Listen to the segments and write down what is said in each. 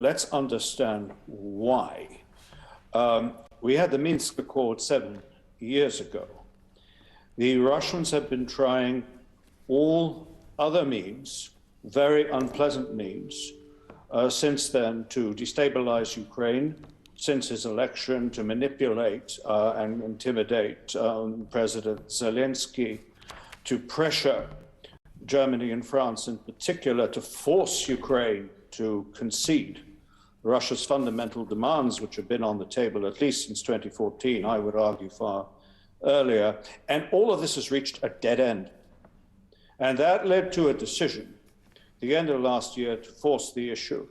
let's understand why. We had the Minsk Accord 7 years ago. The Russians have been trying all other means, very unpleasant means, since then to destabilize Ukraine, since his election, to manipulate and intimidate President Zelensky, to pressure Germany and France in particular to force Ukraine to concede Russia's fundamental demands, which have been on the table at least since 2014, I would argue far earlier. And all of this has reached a dead end. And that led to a decision, the end of last year, to force the issue,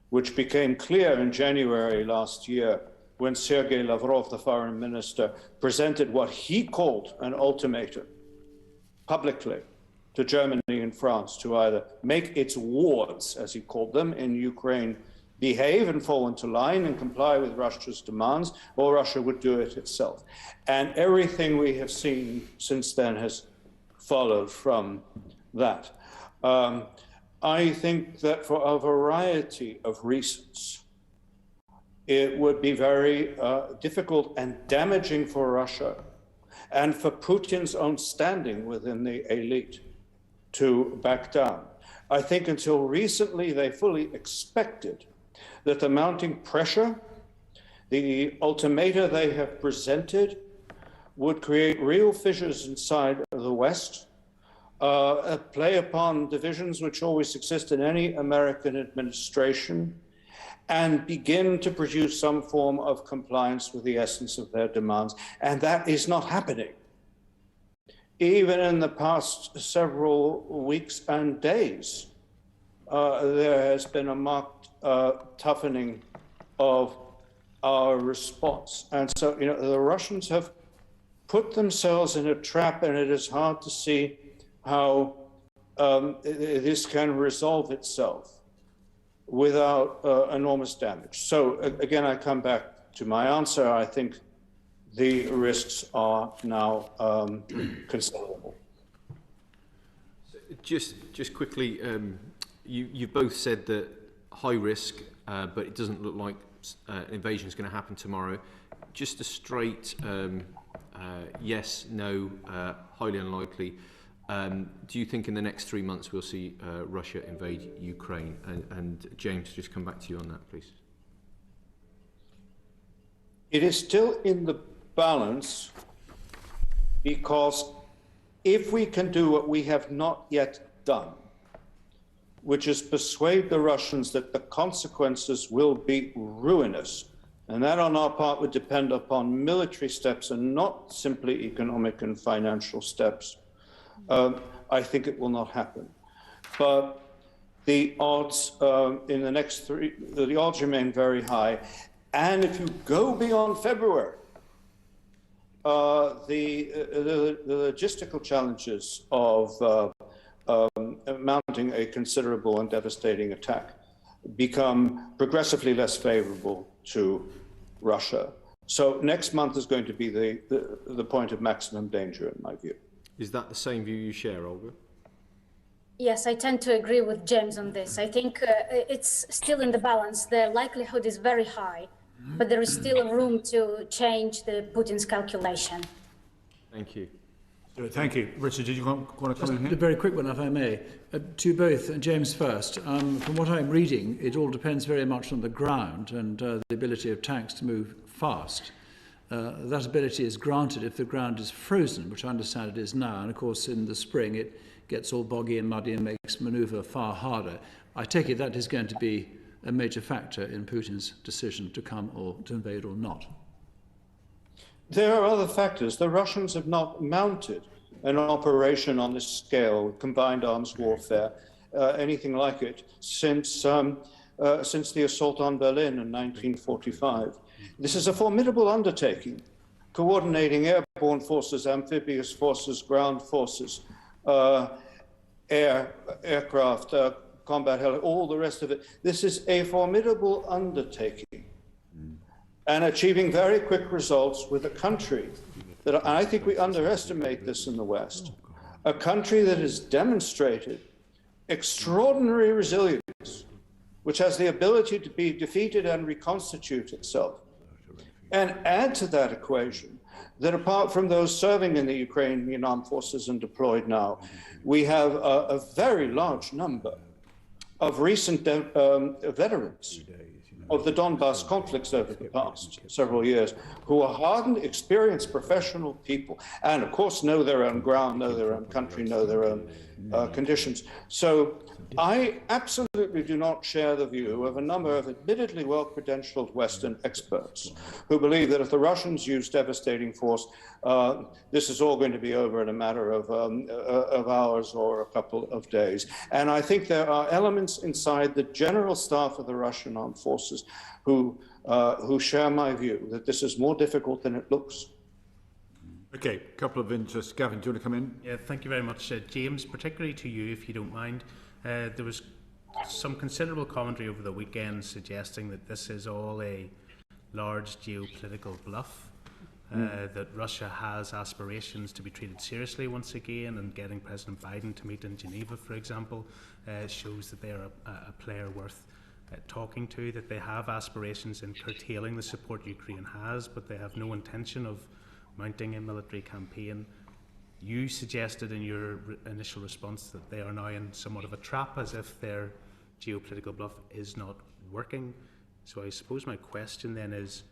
which became clear in January last year when Sergei Lavrov, the foreign minister, presented what he called an ultimatum publicly to Germany and France to either make its wards, as he called them, in Ukraine behave and fall into line and comply with Russia's demands, or Russia would do it itself. And everything we have seen since then has followed from that. I think that for a variety of reasons, it would be very difficult and damaging for Russia and for Putin's own standing within the elite to back down. I think until recently they fully expected that the mounting pressure, the ultimata they have presented, would create real fissures inside the West, play upon divisions which always exist in any American administration, and begin to produce some form of compliance with the essence of their demands. And that is not happening. Even in the past several weeks and days, there has been a marked toughening of our response. And so, you know, the Russians have put themselves in a trap, and it is hard to see how this can resolve itself without enormous damage. So again, I come back to my answer. I think the risks are now considerable. Just quickly, you both said that high risk, but it doesn't look like an invasion is going to happen tomorrow. Just a straight yes, no, highly unlikely. Do you think in the next 3 months we'll see Russia invade Ukraine? And James, just come back to you on that, please. It is still in the balance, because if we can do what we have not yet done, which is persuade the Russians that the consequences will be ruinous, and that on our part would depend upon military steps and not simply economic and financial steps, I think it will not happen. But the odds in the next the odds remain very high. And if you go beyond February, the logistical challenges of mounting a considerable and devastating attack become progressively less favorable to Russia. So next month is going to be the point of maximum danger, in my view. Is that the same view you share, Olga? Yes, I tend to agree with James on this. I think it's still in the balance. The likelihood is very high, but there is still room to change the Putin's calculation. Thank you. Thank you. Richard, did you want to come in here? A very quick one, if I may. To both, James first. From what I'm reading, it all depends very much on the ground and the ability of tanks to move fast. That ability is granted if the ground is frozen, which I understand it is now. And of course, in the spring, it gets all boggy and muddy and makes manoeuvre far harder. I take it that is going to be a major factor in Putin's decision to come or to invade or not. There are other factors. The Russians have not mounted an operation on this scale, combined arms warfare, anything like it, since the assault on Berlin in 1945. This is a formidable undertaking, coordinating airborne forces, amphibious forces, ground forces, aircraft, combat helicopters, all the rest of it. This is a formidable undertaking, and achieving very quick results with a country that I think we underestimate this in the West, a country that has demonstrated extraordinary resilience which has the ability to be defeated and reconstitute itself. And add to that equation that apart from those serving in the Ukrainian armed forces and deployed now, we have a very large number of recent veterans of the Donbass conflicts over the past several years, who are hardened, experienced professional people, and of course know their own ground, know their own country, know their own conditions. So I absolutely do not share the view of a number of admittedly well-credentialed Western experts who believe that if the Russians use devastating force, this is all going to be over in a matter of hours or a couple of days. And I think there are elements inside the general staff of the Russian armed forces who share my view that this is more difficult than it looks. Okay, a couple of interests. Gavin, do you want to come in? Yeah, thank you very much. James, particularly to you, if you don't mind. There was some considerable commentary over the weekend suggesting that this is all a large geopolitical bluff, that Russia has aspirations to be treated seriously once again, and getting President Biden to meet in Geneva, for example, shows that they are a player worth talking to, that they have aspirations in curtailing the support Ukraine has, but they have no intention of mounting a military campaign. You suggested in your initial response that they are now in somewhat of a trap, as if their geopolitical bluff is not working. So I suppose my question then is,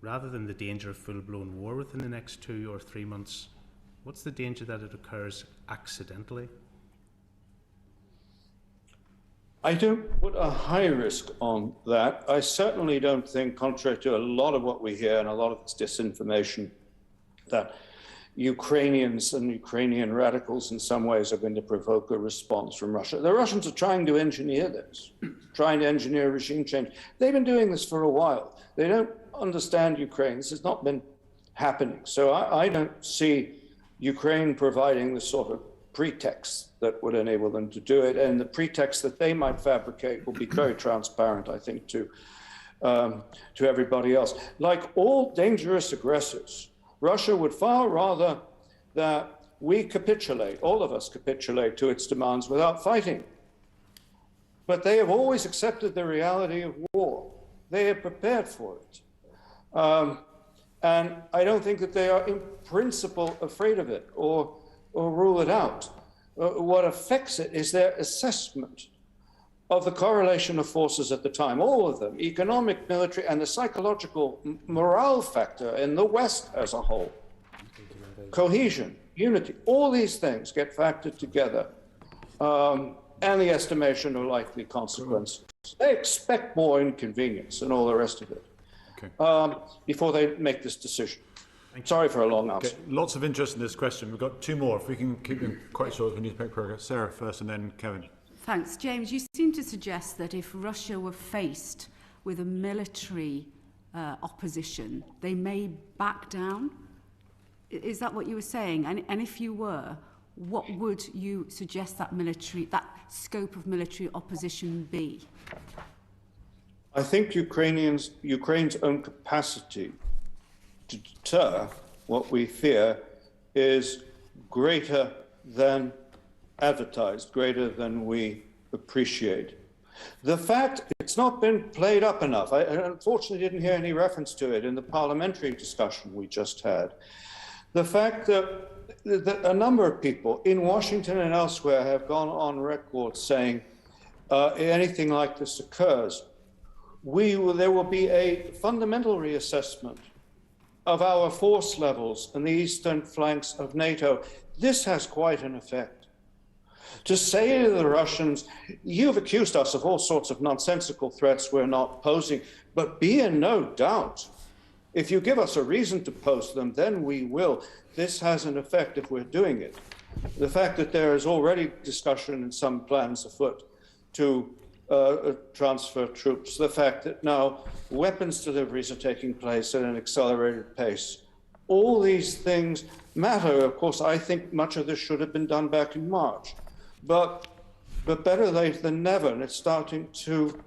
rather than the danger of full-blown war within the next 2 or 3 months, what's the danger that it occurs accidentally? I don't put a high risk on that. I certainly don't think, contrary to a lot of what we hear and a lot of this disinformation, that Ukrainians and Ukrainian radicals in some ways are going to provoke a response from Russia. The Russians are trying to engineer this, trying to engineer regime change. They've been doing this for a while. They don't understand Ukraine. This has not been happening. So I don't see Ukraine providing the sort of pretext that would enable them to do it. And the pretext that they might fabricate will be very transparent, I think, to everybody else. Like all dangerous aggressors, Russia would far rather that we capitulate, all of us capitulate to its demands without fighting. But they have always accepted the reality of war. They are prepared for it. And I don't think that they are in principle afraid of it or rule it out. What affects it is their assessment of the correlation of forces at the time, all of them, economic, military, and the psychological morale factor in the West as a whole. Cohesion, unity, all these things get factored together, and the estimation of likely consequences. They expect more inconvenience and all the rest of it before they make this decision. Sorry for a long answer. Okay, lots of interest in this question. We've got two more. If we can keep them quite short, we need to make progress. Sarah first and then Kevin. Thanks. James, you seem to suggest that if Russia were faced with a military opposition, they may back down. Is that what you were saying? And if you were, what would you suggest that scope of military opposition be? I think Ukraine's own capacity to deter what we fear is greater than advertised, greater than we appreciate. The fact it's not been played up enough, I unfortunately didn't hear any reference to it in the parliamentary discussion we just had. The fact that a number of people in Washington and elsewhere have gone on record saying anything like this occurs, there will be a fundamental reassessment of our force levels in the eastern flanks of NATO. This has quite an effect. To say to the Russians, you've accused us of all sorts of nonsensical threats we're not posing, but be in no doubt, if you give us a reason to pose them, then we will. This has an effect if we're doing it. The fact that there is already discussion and some plans afoot to transfer troops, the fact that now weapons deliveries are taking place at an accelerated pace, all these things matter. Of course, I think much of this should have been done back in March. But better late than never, and it's starting to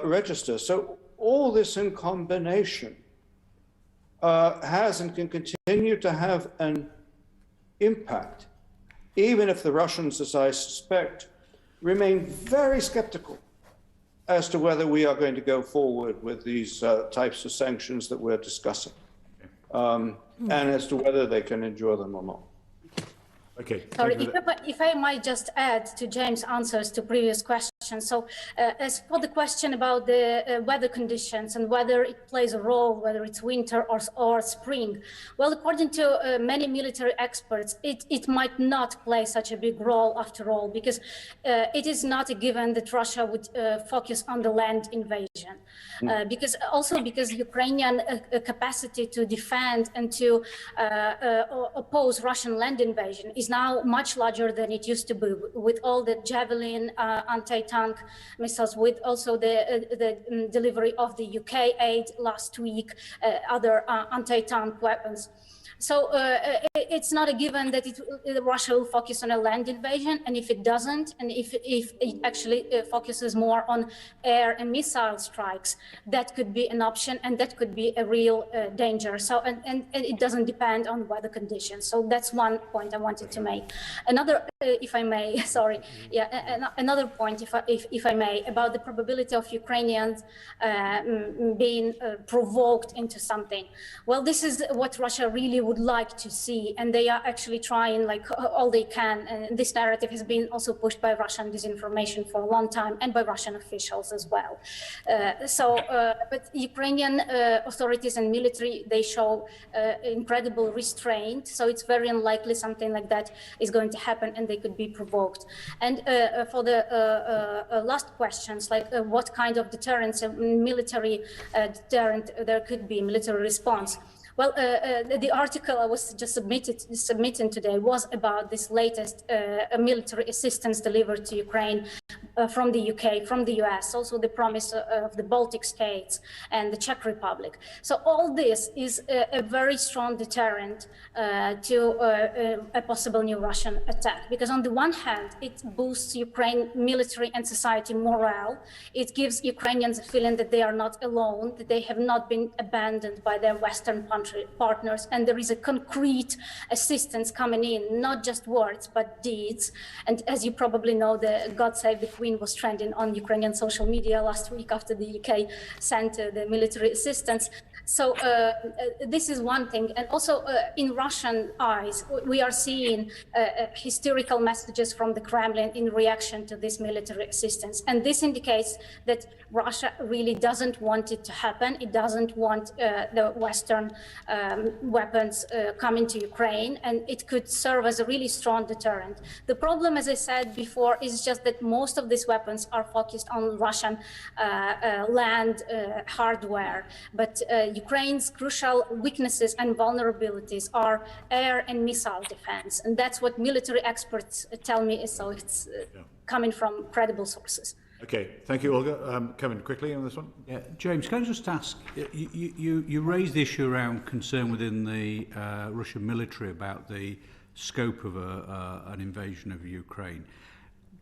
register. So all this in combination has and can continue to have an impact, even if the Russians, as I suspect, remain very skeptical as to whether we are going to go forward with these types of sanctions that we're discussing, and as to whether they can endure them or not. Okay. Sorry, if I might just add to James' answers to previous questions. So as for the question about the weather conditions and whether it plays a role, whether it's winter or spring, well, according to many military experts, it might not play such a big role after all, because it is not a given that Russia would focus on the land invasion. Because Ukrainian capacity to defend and to oppose Russian land invasion is now much larger than it used to be, with all the Javelin anti-tank missiles, with also the delivery of the UK aid last week, other anti-tank weapons. So it's not a given that Russia will focus on a land invasion, and if it doesn't, and if it actually focuses more on air and missile strikes, that could be an option, and that could be a real danger. So and it doesn't depend on weather conditions. So that's one point I wanted to make. Another, if I may, sorry, another point, if I may, about the probability of Ukrainians being provoked into something. Well, this is what Russia really would like to see, and they are actually trying like all they can, and this narrative has been also pushed by Russian disinformation for a long time and by Russian officials as well. But Ukrainian authorities and military, they show incredible restraint, so it's very unlikely something like that is going to happen, and they could be provoked. And for the last questions, like what kind of deterrence, military deterrent there could be, military response. Well, the article I was just submitting today was about this latest military assistance delivered to Ukraine from the UK, from the US, also the promise of the Baltic states and the Czech Republic. So all this is a very strong deterrent to a possible new Russian attack, because on the one hand, it boosts Ukraine military and society morale. It gives Ukrainians a feeling that they are not alone, that they have not been abandoned by their Western partners, and there is a concrete assistance coming in, not just words, but deeds. And as you probably know, the God Save the Queen was trending on Ukrainian social media last week after the UK sent the military assistance. So this is one thing. And also in Russian eyes, we are seeing hysterical messages from the Kremlin in reaction to this military assistance. And this indicates that Russia really doesn't want it to happen. It doesn't want the Western weapons coming to Ukraine, and it could serve as a really strong deterrent. The problem, as I said before, is just that most of these weapons are focused on Russian land hardware, but Ukraine's crucial weaknesses and vulnerabilities are air and missile defense, and that's what military experts tell me, so it's coming from credible sources. Okay, thank you, Olga. Kevin, quickly on this one. Yeah, James, can I just ask, you raised the issue around concern within the Russian military about the scope of an invasion of Ukraine.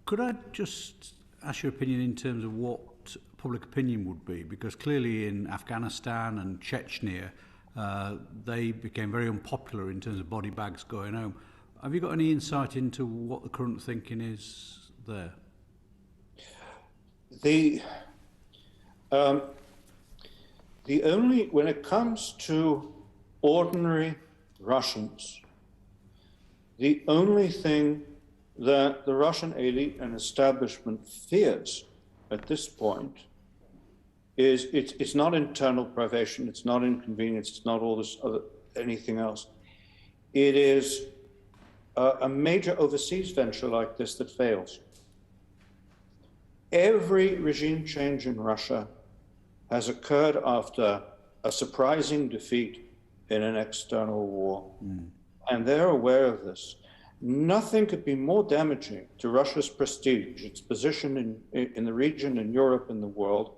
Could I just ask your opinion in terms of what public opinion would be? Because clearly in Afghanistan and Chechnya, they became very unpopular in terms of body bags going home. Have you got any insight into what the current thinking is there? When it comes to ordinary Russians, the only thing that the Russian elite and establishment fears at this point is it's not internal privation, it's not inconvenience, it's not all this other anything else. It is a major overseas venture like this that fails. Every regime change in Russia has occurred after a surprising defeat in an external war. And they're aware of this. Nothing could be more damaging to Russia's prestige, its position in the region, in Europe, in the world,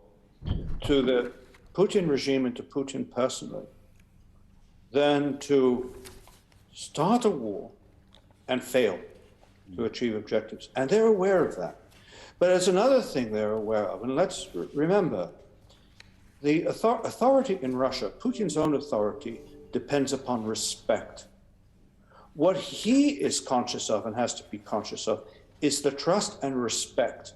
to the Putin regime and to Putin personally, than to start a war and fail to achieve objectives. And they're aware of that. But there's another thing they're aware of, and let's remember, the authority in Russia, Putin's own authority, depends upon respect. What he is conscious of and has to be conscious of is the trust and respect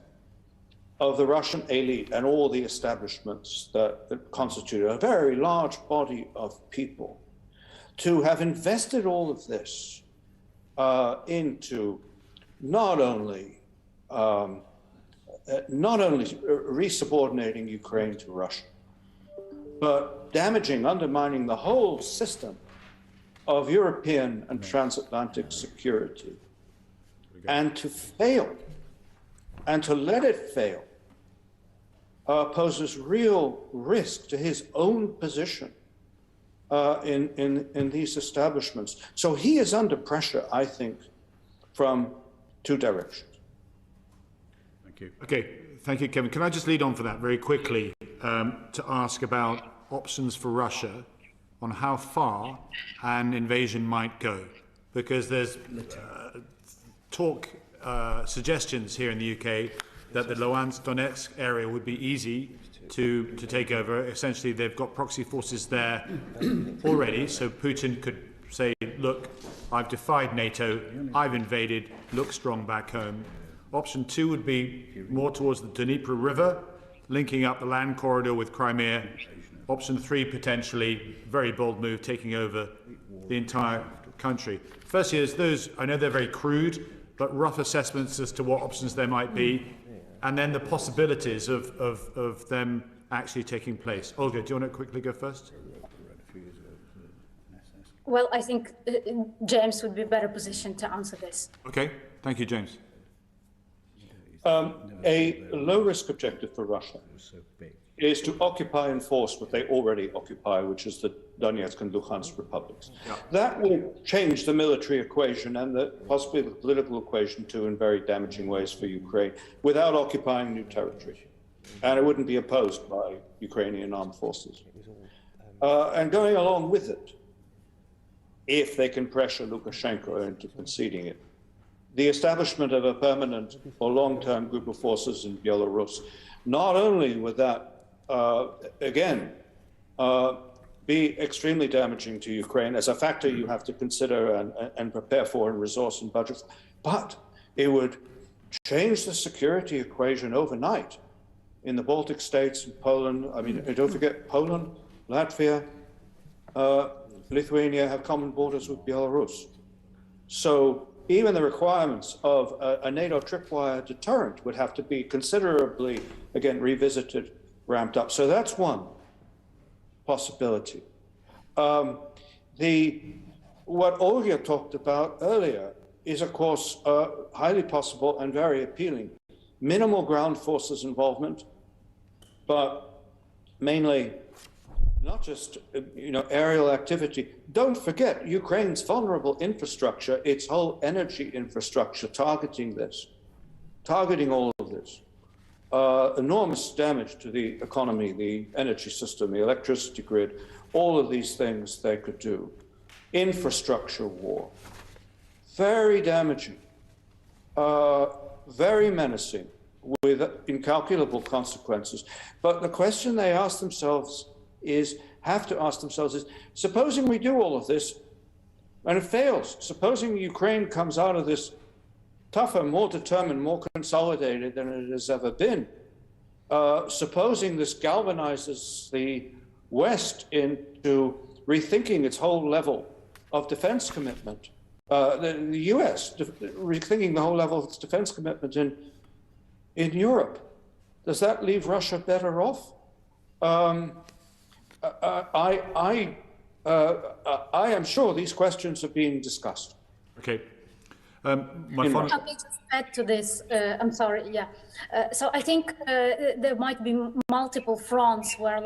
of the Russian elite and all the establishments that constitute a very large body of people to have invested all of this into not only resubordinating Ukraine to Russia, but damaging, undermining the whole system of European and transatlantic security, and to fail, and to let it fail, poses real risk to his own position in these establishments. So he is under pressure, I think, from two directions. Thank you. Okay, thank you, Kevin. Can I just lead on for that very quickly to ask about options for Russia on how far an invasion might go? Because there's suggestions here in the UK that the Luhansk-Donetsk area would be easy to take over. Essentially, they've got proxy forces there already, so Putin could say, look, I've defied NATO, I've invaded, look strong back home. Option 2 would be more towards the Dnieper River, linking up the land corridor with Crimea. Option 3, potentially, very bold move, taking over the entire country. Firstly, is those, I know they're very crude, but rough assessments as to what options there might be, and then the possibilities of them actually taking place. Olga, do you want to quickly go first? Well, I think James would be better positioned to answer this. Okay, thank you, James. A low-risk objective for Russia is to occupy and force what they already occupy, which is the Donetsk and Luhansk republics. Yeah. That will change the military equation and possibly the political equation too in very damaging ways for Ukraine without occupying new territory. And it wouldn't be opposed by Ukrainian armed forces. And going along with it, if they can pressure Lukashenko into conceding it, the establishment of a permanent or long-term group of forces in Belarus, not only would that, again, be extremely damaging to Ukraine as a factor you have to consider and prepare for and resource and budget, but it would change the security equation overnight in the Baltic states and Poland. I mean, don't forget Poland, Latvia, Lithuania have common borders with Belarus. So even the requirements of a NATO tripwire deterrent would have to be considerably, again, revisited, ramped up. So that's one possibility. What Olga talked about earlier is, of course, highly possible and very appealing. Minimal ground forces involvement, but mainly not just aerial activity. Don't forget Ukraine's vulnerable infrastructure, its whole energy infrastructure, targeting all of this. Enormous damage to the economy, the energy system, the electricity grid, all of these things they could do. Infrastructure war, very damaging, very menacing, with incalculable consequences. But the question they have to ask themselves is, supposing we do all of this and it fails, supposing Ukraine comes out of this tougher, more determined, more consolidated than it has ever been, supposing this galvanizes the West into rethinking its whole level of defense commitment, the US rethinking the whole level of its defense commitment in Europe, does that leave Russia better off? I am sure these questions are being discussed. Okay. Let me just add to this. I'm sorry. Yeah. So I think there might be multiple fronts where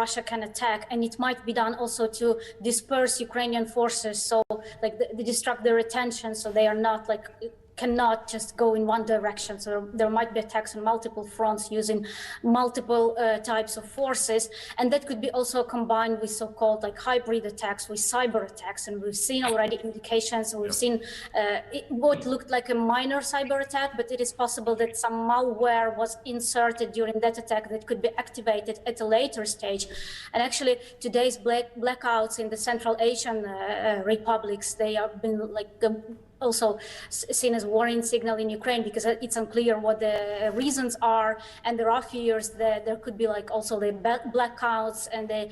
Russia can attack, and it might be done also to disperse Ukrainian forces. So like they distract their attention, so they are not cannot just go in one direction. So there might be attacks on multiple fronts using multiple types of forces. And that could be also combined with so-called hybrid attacks, with cyber attacks. And we've seen already indications, and we've seen what looked like a minor cyber attack, but it is possible that some malware was inserted during that attack that could be activated at a later stage. And actually today's blackouts in the Central Asian republics, they have been also seen as warning signal in Ukraine, because it's unclear what the reasons are, and there are fears that there could be like also the blackouts, and the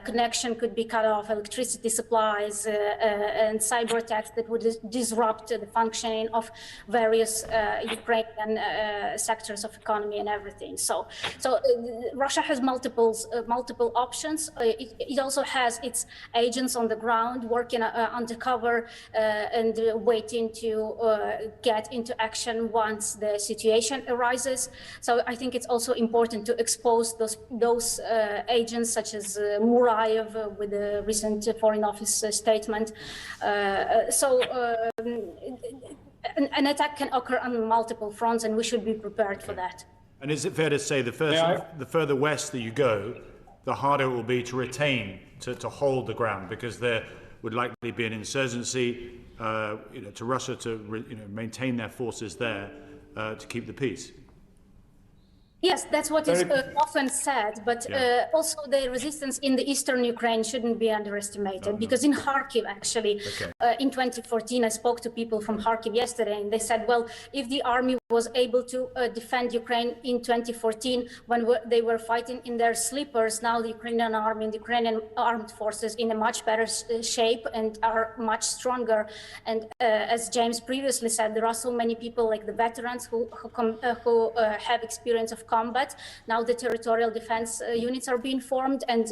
connection could be cut off, electricity supplies, and cyber attacks that would disrupt the functioning of various Ukrainian sectors of economy and everything. So Russia has multiple options. It also has its agents on the ground working undercover and waiting to get into action once the situation arises. So I think it's also important to expose those agents, such as Murayev with the recent Foreign Office statement. An attack can occur on multiple fronts, and we should be prepared for that. And is it fair to say the further west that you go, the harder it will be to retain, to hold the ground, because there would likely be an insurgency to Russia to maintain their forces there to keep the peace? Yes, that's what is often said, but also the resistance in the eastern Ukraine shouldn't be underestimated, because in Kharkiv, actually, in 2014, I spoke to people from Kharkiv yesterday, and they said, well, if the army was able to defend Ukraine in 2014 when they were fighting in their sleepers, now the Ukrainian army and the Ukrainian armed forces in a much better shape and are much stronger. And as James previously said, there are so many people like the veterans who have experience of combat. Now the territorial defense units are being formed, and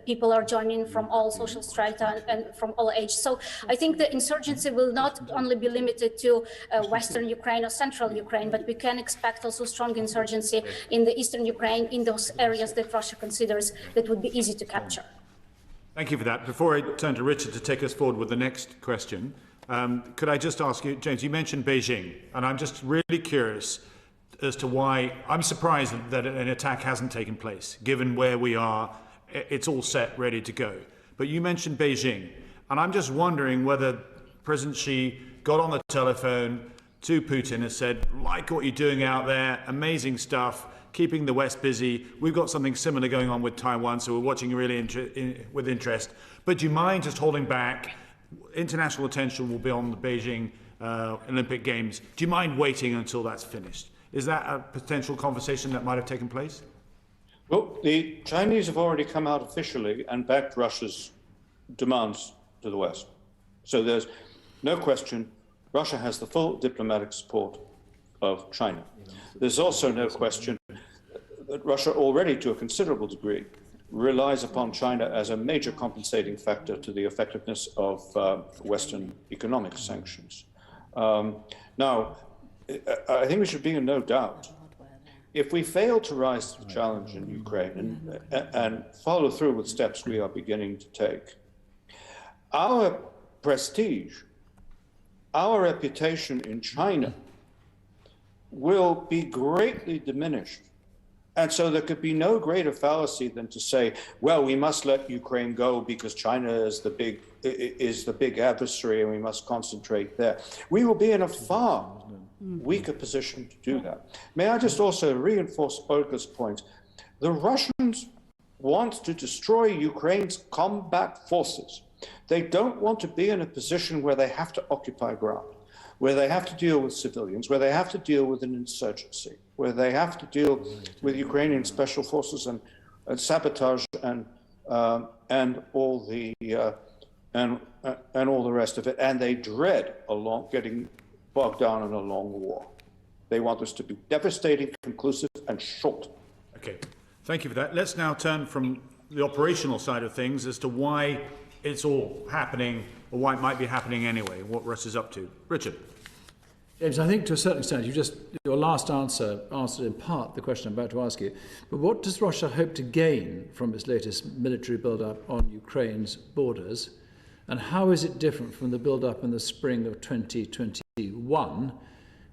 people are joining from all social strata and from all ages. So I think the insurgency will not only be limited to Western Ukraine or Central Ukraine, but we can expect also strong insurgency in the Eastern Ukraine, in those areas that Russia considers that would be easy to capture. Thank you for that. Before I turn to Richard to take us forward with the next question, could I just ask you, James, you mentioned Beijing, and I'm just really curious as to why I'm surprised that an attack hasn't taken place, given where we are. It's all set, ready to go. But you mentioned Beijing, and I'm just wondering whether President Xi got on the telephone to Putin and said, like what you're doing out there, amazing stuff, keeping the West busy. We've got something similar going on with Taiwan, so we're watching really with interest. But do you mind just holding back? International attention will be on the Beijing Olympic Games. Do you mind waiting until that's finished? Is that a potential conversation that might have taken place? Well, the Chinese have already come out officially and backed Russia's demands to the West. So there's no question Russia has the full diplomatic support of China. There's also no question that Russia already, to a considerable degree, relies upon China as a major compensating factor to the effectiveness of Western economic sanctions. Now, I think we should be in no doubt. If we fail to rise to the challenge in Ukraine and follow through with steps we are beginning to take, our prestige, our reputation in China will be greatly diminished. And so there could be no greater fallacy than to say, well, we must let Ukraine go because China is the big adversary and we must concentrate there. We will be in a far weaker position to do that. May I just also reinforce Olga's point? The Russians want to destroy Ukraine's combat forces. They don't want to be in a position where they have to occupy ground, where they have to deal with civilians, where they have to deal with an insurgency, where they have to deal with Ukrainian special forces and sabotage and all the rest of it. And they dread getting bogged down in a long war. They want this to be devastating, conclusive, and short. Okay, thank you for that. Let's now turn from the operational side of things as to why it's all happening, or why it might be happening anyway, what Russia's up to. Richard. James, I think to a certain extent, your last answer answered in part the question I'm about to ask you. But what does Russia hope to gain from its latest military build-up on Ukraine's borders? And how is it different from the build-up in the spring of 2021,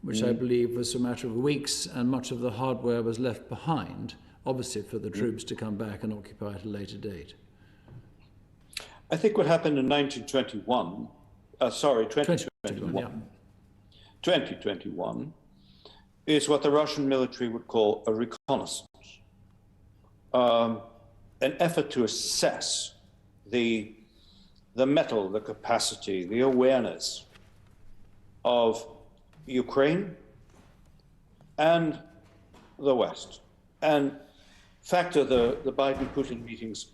which I believe was a matter of weeks and much of the hardware was left behind, obviously for the troops to come back and occupy at a later date? I think what happened in 2021, yeah. 2021 is what the Russian military would call a reconnaissance, an effort to assess the mettle, the capacity, the awareness of Ukraine and the West, and factor the Biden-Putin meetings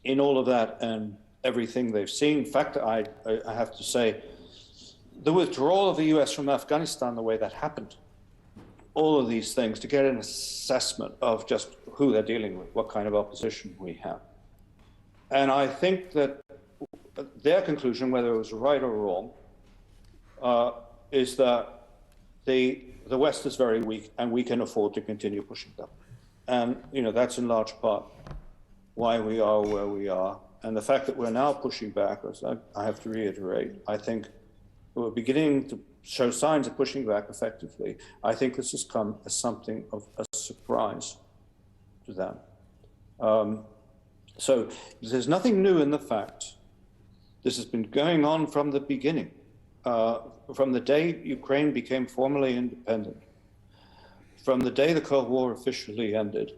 in all of that and everything they've seen. In fact, I have to say, the withdrawal of the US from Afghanistan, the way that happened, all of these things to get an assessment of just who they're dealing with, what kind of opposition we have. And I think that their conclusion, whether it was right or wrong, is that the West is very weak and we can afford to continue pushing them. And that's in large part why we are where we are. And the fact that we're now pushing back, as I have to reiterate, I think we're beginning to show signs of pushing back effectively. I think this has come as something of a surprise to them. So there's nothing new in the fact. This has been going on from the beginning, from the day Ukraine became formally independent, from the day the Cold War officially ended,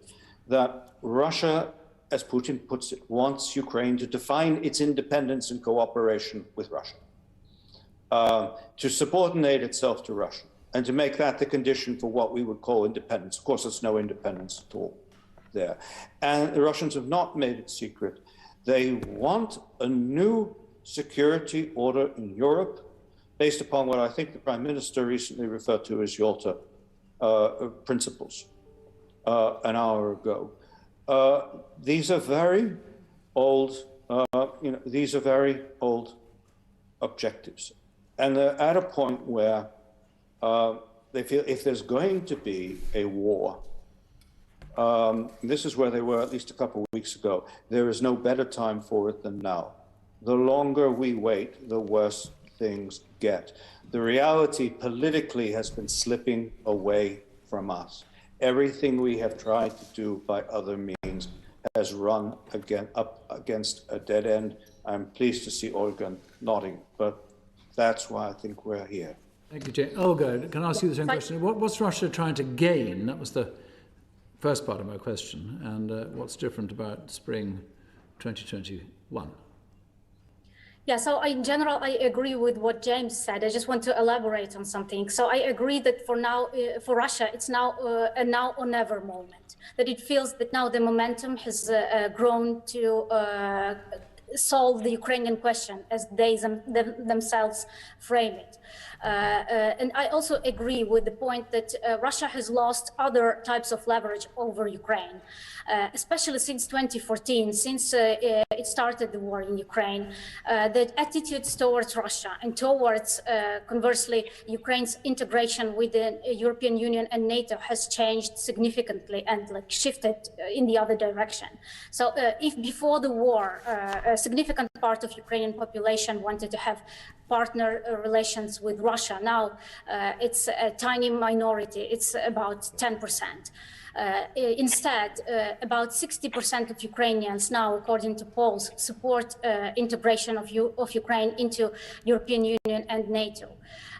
that Russia, as Putin puts it, wants Ukraine to define its independence in cooperation with Russia, to subordinate itself to Russia, and to make that the condition for what we would call independence. Of course, there's no independence at all there. And the Russians have not made it secret. They want a new security order in Europe based upon what I think the Prime Minister recently referred to as Yalta principles an hour ago. These are very old, these are very old objectives. And they're at a point where they feel if there's going to be a war, this is where they were at least a couple of weeks ago, there is no better time for it than now. The longer we wait, the worse things get. The reality politically has been slipping away from us. Everything we have tried to do by other means has run up against a dead end. I'm pleased to see Olga nodding, but that's why I think we're here. Thank you, Jay. Olga, can I ask you the same question? What's Russia trying to gain? That was the first part of my question. And what's different about spring 2021? Yeah, so in general, I agree with what James said. I just want to elaborate on something. So I agree that for now, for Russia, it's now a now or never moment, that it feels that now the momentum has grown to solve the Ukrainian question as they themselves frame it. And I also agree with the point that Russia has lost other types of leverage over Ukraine, especially since 2014, since it started the war in Ukraine. The attitudes towards Russia and towards, conversely, Ukraine's integration with the European Union and NATO has changed significantly and shifted in the other direction. So if before the war, a significant part of Ukrainian population wanted to have partner relations with Russia, now it's a tiny minority, it's about 10%. Instead, about 60% of Ukrainians now, according to polls, support integration of Ukraine into European Union and NATO.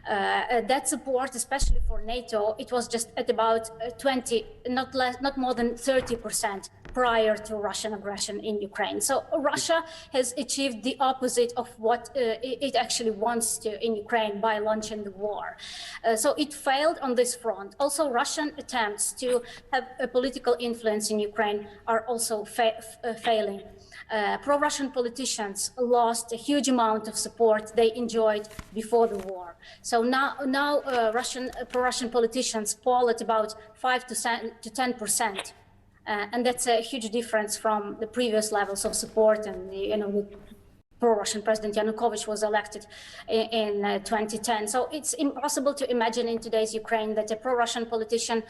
That support, especially for NATO, it was just at about 20, not more than 30% prior to Russian aggression in Ukraine. So Russia has achieved the opposite of what it actually wants to in Ukraine by launching the war. So it failed on this front. Also, Russian attempts to have a political influence in Ukraine are also failing. Pro-Russian politicians lost a huge amount of support they enjoyed before the war. So now pro-Russian politicians poll at about 5 to 10%. And that's a huge difference from the previous levels of support. And the pro-Russian President Yanukovych was elected in 2010. So it's impossible to imagine in today's Ukraine that a pro-Russian politician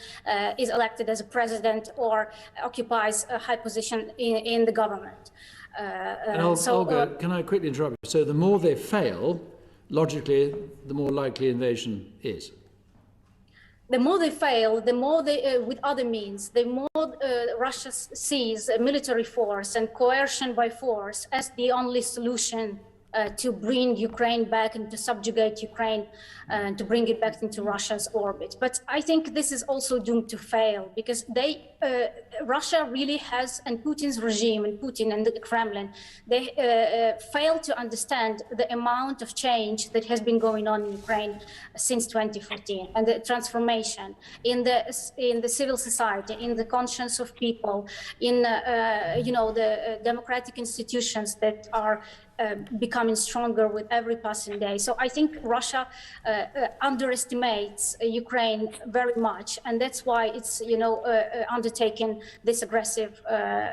is elected as a president or occupies a high position in the government. Olga, can I quickly interrupt you? So the more they fail, logically, the more likely invasion is. The more they fail, the more they, with other means, the more Russia sees military force and coercion by force as the only solution to bring Ukraine back and to subjugate Ukraine, to bring it back into Russia's orbit. But I think this is also doomed to fail, because Russia really has, and Putin's regime and Putin and the Kremlin, they fail to understand the amount of change that has been going on in Ukraine since 2014, and the transformation in the civil society, in the conscience of people, in the democratic institutions that are becoming stronger with every passing day. So I think Russia underestimates Ukraine very much, and that's why it's undertaking these aggressive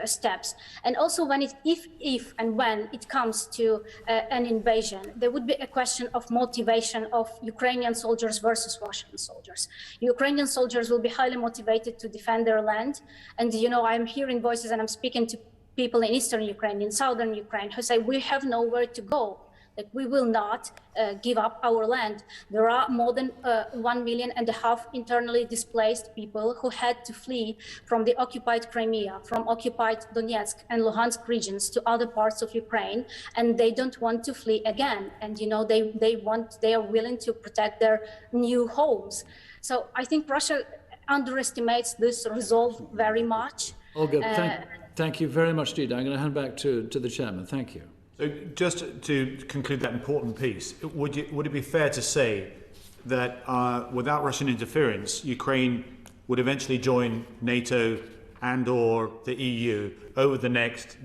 steps. And also, if and when it comes to an invasion, there would be a question of motivation of Ukrainian soldiers versus Russian soldiers. Ukrainian soldiers will be highly motivated to defend their land, and I'm hearing voices, and I'm speaking to people in eastern Ukraine, in southern Ukraine, who say we have nowhere to go, that we will not give up our land. There are more than 1.5 million internally displaced people who had to flee from the occupied Crimea, from occupied Donetsk and Luhansk regions to other parts of Ukraine, and they don't want to flee again. And they are willing to protect their new homes. So I think Russia underestimates this resolve very much. Olga, thank you very much indeed. I'm going to hand back to the chairman. Thank you. So just to conclude that important piece, would it be fair to say that without Russian interference, Ukraine would eventually join NATO and/or the EU over the next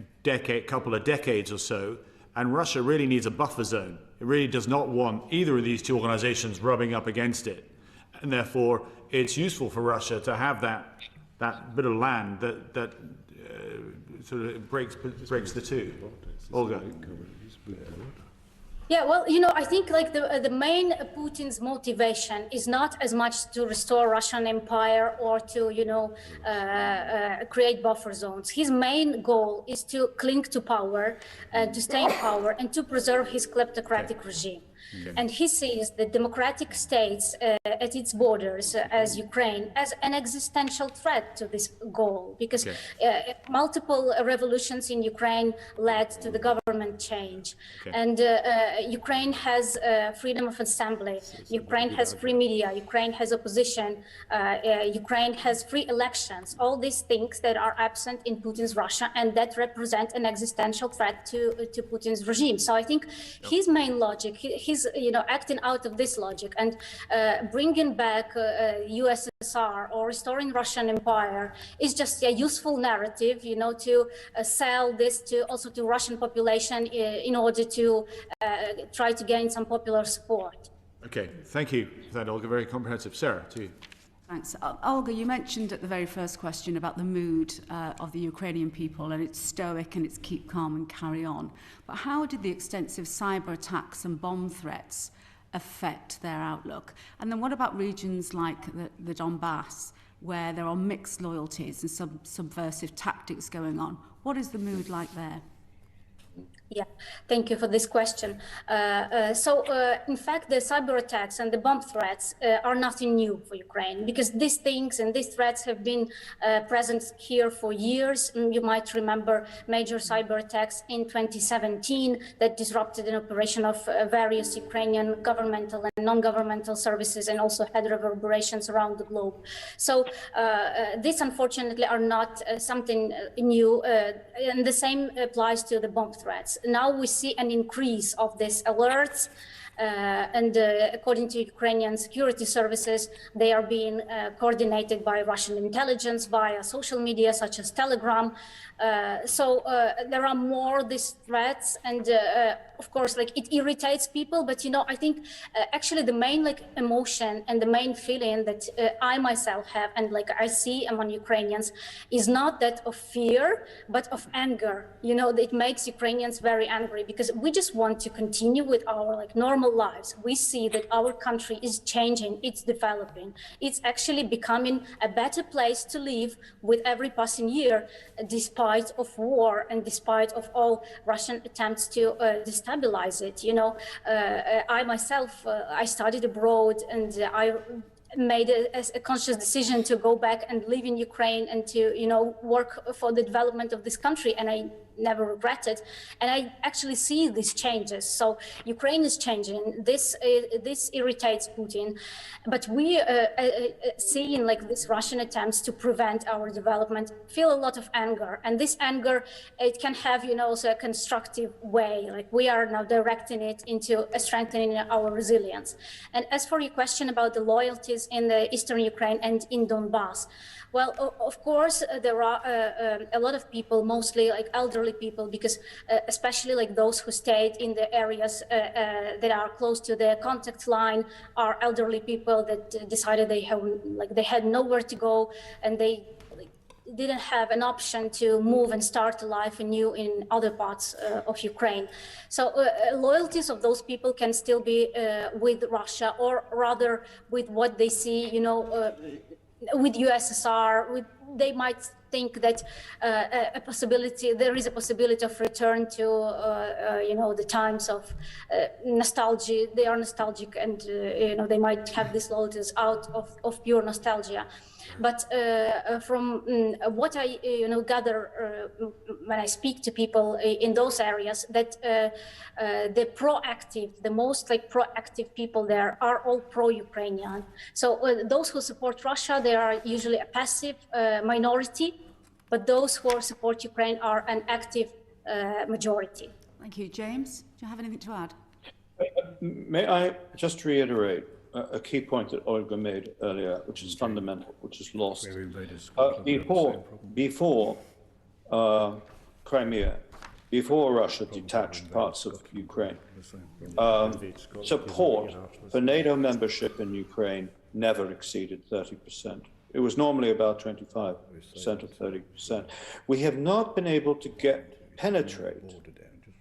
couple of decades or so, and Russia really needs a buffer zone? It really does not want either of these two organizations rubbing up against it, and therefore it's useful for Russia to have that bit of land that sort of breaks the two. Olga. Yeah, well, I think the main Putin's motivation is not as much to restore Russian empire or to, create buffer zones. His main goal is to cling to power, to stay in power, and to preserve his kleptocratic regime. Okay. And he sees the democratic states at its borders as Ukraine as an existential threat to this goal, because multiple revolutions in Ukraine led to the government change. Okay. And Ukraine has freedom of assembly, Ukraine has free media, Ukraine has opposition, Ukraine has free elections, all these things that are absent in Putin's Russia and that represent an existential threat to Putin's regime. So I think his main logic, he's acting out of this logic and bringing back USSR or restoring Russian empire is just a useful narrative, to sell this to Russian population in order to try to gain some popular support. Okay, thank you for that, Olga. Very comprehensive. Sarah, to you. Thanks. Olga, you mentioned at the very first question about the mood of the Ukrainian people, and it's stoic and it's keep calm and carry on. But how did the extensive cyber attacks and bomb threats affect their outlook? And then what about regions like the Donbass, where there are mixed loyalties and some subversive tactics going on? What is the mood like there? Yeah, thank you for this question. In fact, the cyber attacks and the bomb threats are nothing new for Ukraine, because these things and these threats have been present here for years. You might remember major cyber attacks in 2017 that disrupted an operation of various Ukrainian governmental and non-governmental services and also had reverberations around the globe. So these, unfortunately, are not something new, and the same applies to the bomb threats. Now we see an increase of these alerts, and according to Ukrainian security services, they are being coordinated by Russian intelligence via social media such as Telegram. There are more these threats, and of course, it irritates people. But I think actually the main emotion and the main feeling that I myself have, and I see among Ukrainians, is not that of fear, but of anger. It makes Ukrainians very angry, because we just want to continue with our normal lives. We see that our country is changing, it's developing, it's actually becoming a better place to live with every passing year, despite of war and despite of all Russian attempts to destabilize it. I myself, I studied abroad, and made a conscious decision to go back and live in Ukraine and to, work for the development of this country, and I never regret it. And I actually see these changes. So Ukraine is changing. This irritates Putin, but we see in these Russian attempts to prevent our development feel a lot of anger, and this anger, it can have also a constructive way. Like we are now directing it into strengthening our resilience. And as for your question about the loyalties in the eastern Ukraine and in Donbass, well, of course, there are a lot of people, mostly elderly people, because especially those who stayed in the areas that are close to the contact line are elderly people that decided they had nowhere to go, and they didn't have an option to move and start a life anew in other parts of Ukraine. So loyalties of those people can still be with Russia, or rather with what they see, with USSR. They might think that there is a possibility of return to, the times of nostalgia. They are nostalgic, and they might have these loyalties out of pure nostalgia. But from what I gather when I speak to people in those areas, that the most proactive people there are all pro-Ukrainian. So those who support Russia, they are usually a passive minority, but those who support Ukraine are an active majority. Thank you. James, do you have anything to add? May I just reiterate a key point that Olga made earlier, which is fundamental, which is lost. Before Crimea, before Russia detached parts of Ukraine, support for NATO membership in Ukraine never exceeded 30%. It was normally about 25% or 30%. We have not been able to penetrate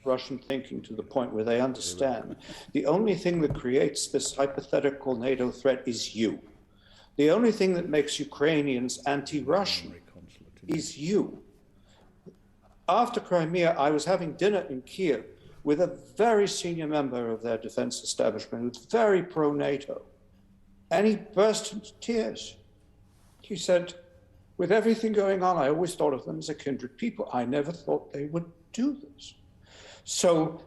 Russian thinking to the point where they understand the only thing that creates this hypothetical NATO threat is you. The only thing that makes Ukrainians anti-Russian is you. After Crimea, I was having dinner in Kiev with a very senior member of their defense establishment who's very pro-NATO. And he burst into tears. He said, with everything going on, I always thought of them as a kindred people. I never thought they would do this. So,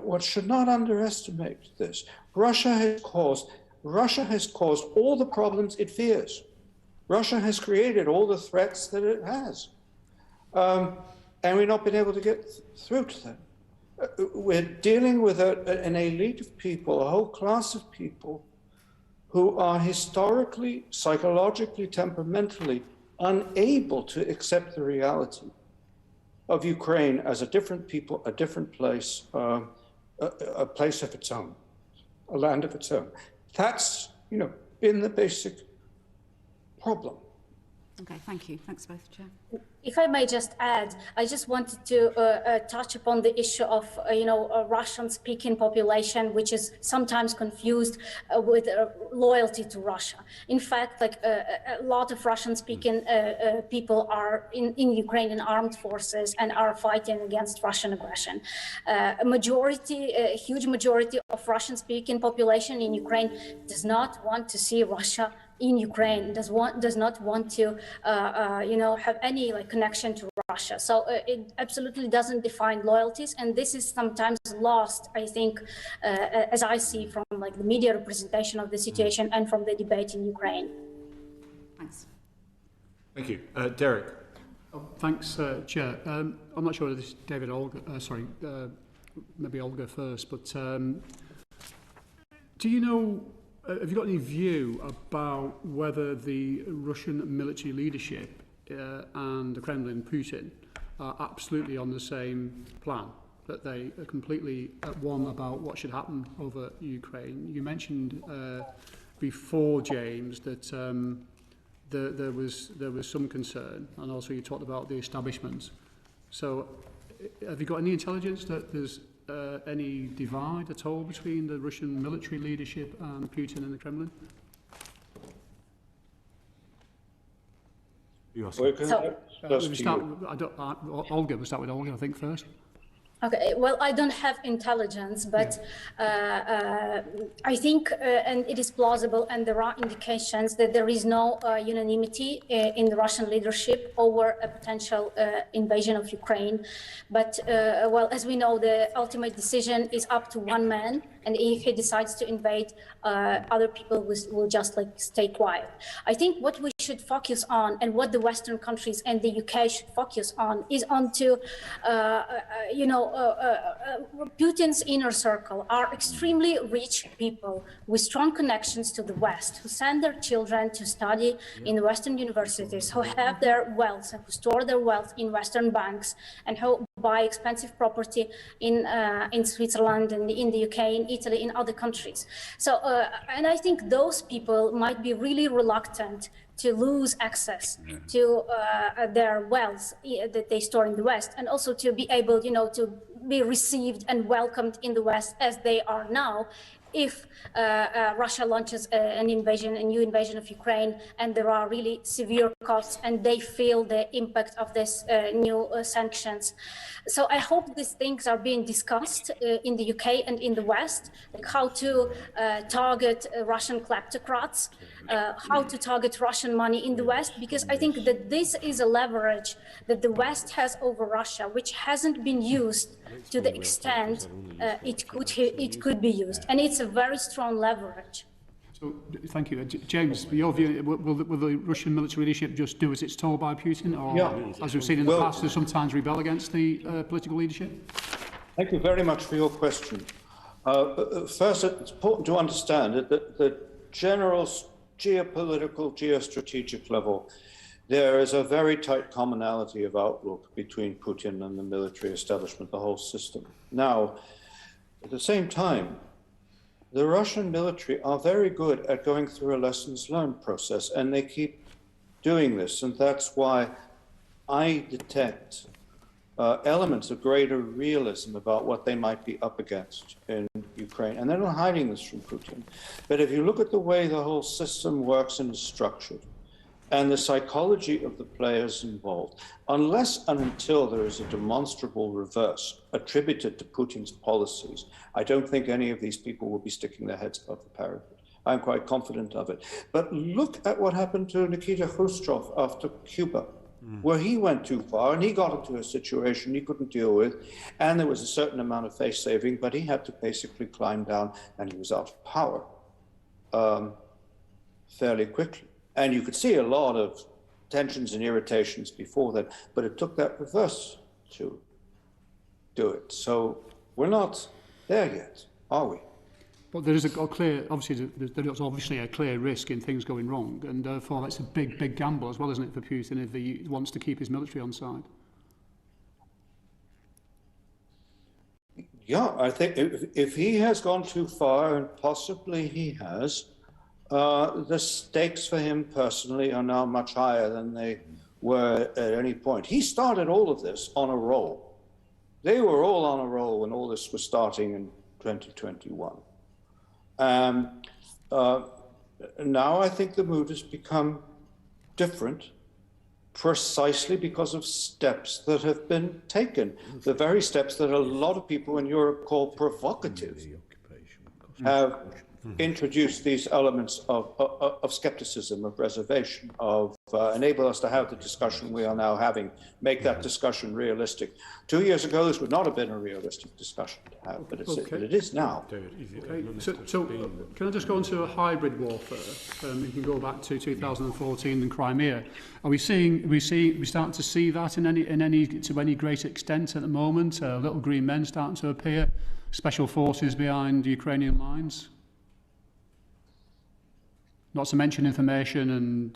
one should not underestimate this. Russia has caused all the problems it fears. Russia has created all the threats that it has. And we've not been able to get through to them. We're dealing with an elite of people, a whole class of people who are historically, psychologically, temperamentally unable to accept the reality of Ukraine as a different people, a different place, a place of its own, a land of its own. That's, been the basic problem. Okay, thank you. Thanks both, Chair. If I may just add, I just wanted to touch upon the issue of, a Russian-speaking population, which is sometimes confused with loyalty to Russia. In fact, a lot of Russian-speaking people are in Ukrainian armed forces and are fighting against Russian aggression. A huge majority of Russian-speaking population in Ukraine does not want to see Russia in Ukraine, does not want to, have any connection to Russia. So it absolutely doesn't define loyalties, and this is sometimes lost, I think, as I see from the media representation of the situation and from the debate in Ukraine. Thanks. Thank you. Derek. Thanks, Chair. I'm not sure whether this is David or Olga, maybe Olga first, but do you know, have you got any view about whether the Russian military leadership and the Kremlin, Putin, are absolutely on the same plan, that they are completely at one about what should happen over Ukraine? You mentioned before, James, that there was some concern, and also you talked about the establishment. So have you got any intelligence that there's any divide at all between the Russian military leadership and Putin and the Kremlin? You ask Olga, we'll start with Olga, I think, first. Okay, well, I don't have intelligence, but I think, and it is plausible, and there are indications that there is no unanimity in the Russian leadership over a potential invasion of Ukraine. But, well, as we know, the ultimate decision is up to one man, and if he decides to invade, other people will just like stay quiet. I think what we should focus on, and what the Western countries and the UK should focus on, is on to, Putin's inner circle are extremely rich people with strong connections to the West, who send their children to study in Western universities, who have their wealth and who store their wealth in Western banks, and who buy expensive property in Switzerland and in the UK, in Italy, in other countries. So, and I think those people might be really reluctant to lose access to their wealth that they store in the West, and also to be able, to be received and welcomed in the West as they are now, if Russia launches a new invasion of Ukraine, and there are really severe costs, and they feel the impact of this new sanctions. So I hope these things are being discussed in the UK and in the West, like how to target Russian kleptocrats, how to target Russian money in the West, because I think that this is a leverage that the West has over Russia, which hasn't been used to the extent it could be used, and it's a very strong leverage. So, thank you. James, your view, will the Russian military leadership just do as it's told by Putin, or, as we've seen in the past, they sometimes rebel against the political leadership? Thank you very much for your question. First, it's important to understand that the general geopolitical, geostrategic level, there is a very tight commonality of outlook between Putin and the military establishment, the whole system. Now, at the same time, the Russian military are very good at going through a lessons learned process, and they keep doing this. And that's why I detect elements of greater realism about what they might be up against in Ukraine. And they're not hiding this from Putin. But if you look at the way the whole system works and is structured, and the psychology of the players involved, unless and until there is a demonstrable reverse attributed to Putin's policies, I don't think any of these people will be sticking their heads above the parapet. I'm quite confident of it. But look at what happened to Nikita Khrushchev after Cuba, where he went too far and he got into a situation he couldn't deal with, and there was a certain amount of face saving, but he had to basically climb down, and he was out of power fairly quickly. And you could see a lot of tensions and irritations before that, but it took that reverse to do it. So we're not there yet, are we? But there is a clear, obviously, there's obviously a clear risk in things going wrong, and therefore that's a big gamble as well, isn't it, for Putin, if he wants to keep his military on side? Yeah, I think if he has gone too far, and possibly he has, the stakes for him personally are now much higher than they were at any point. He started all of this on a roll. They were all on a roll when all this was starting in 2021. Now I think the mood has become different precisely because of steps that have been taken. The very steps that a lot of people in Europe call provocative have introduce these elements of skepticism, of reservation, of enable us to have the discussion we are now having, make that discussion realistic. 2 years ago, this would not have been a realistic discussion to have, but it is now. Okay. So can I just go into a hybrid warfare? You can go back to 2014 and Crimea. Are we starting to see that to any great extent at the moment? Little green men starting to appear, special forces behind Ukrainian lines? Not to mention information and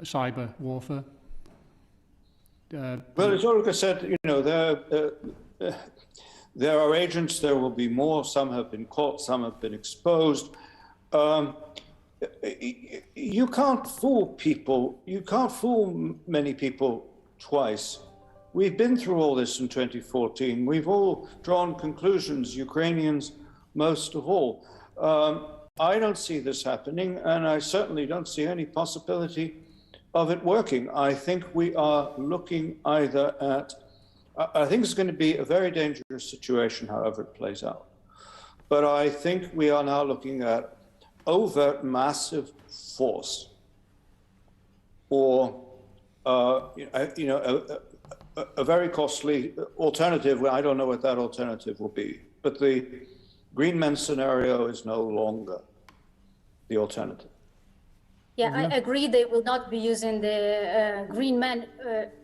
cyber warfare. Well, as Ulrika said, there are agents, there will be more. Some have been caught, some have been exposed. You can't fool people. You can't fool many people twice. We've been through all this in 2014. We've all drawn conclusions, Ukrainians most of all. I don't see this happening, and I certainly don't see any possibility of it working. I think we are looking either at I think it's going to be a very dangerous situation, however it plays out. But I think we are now looking at overt massive force, or a very costly alternative. I don't know what that alternative will be, but the Green Men scenario is no longer the alternative. Yeah, I agree they will not be using the Green Men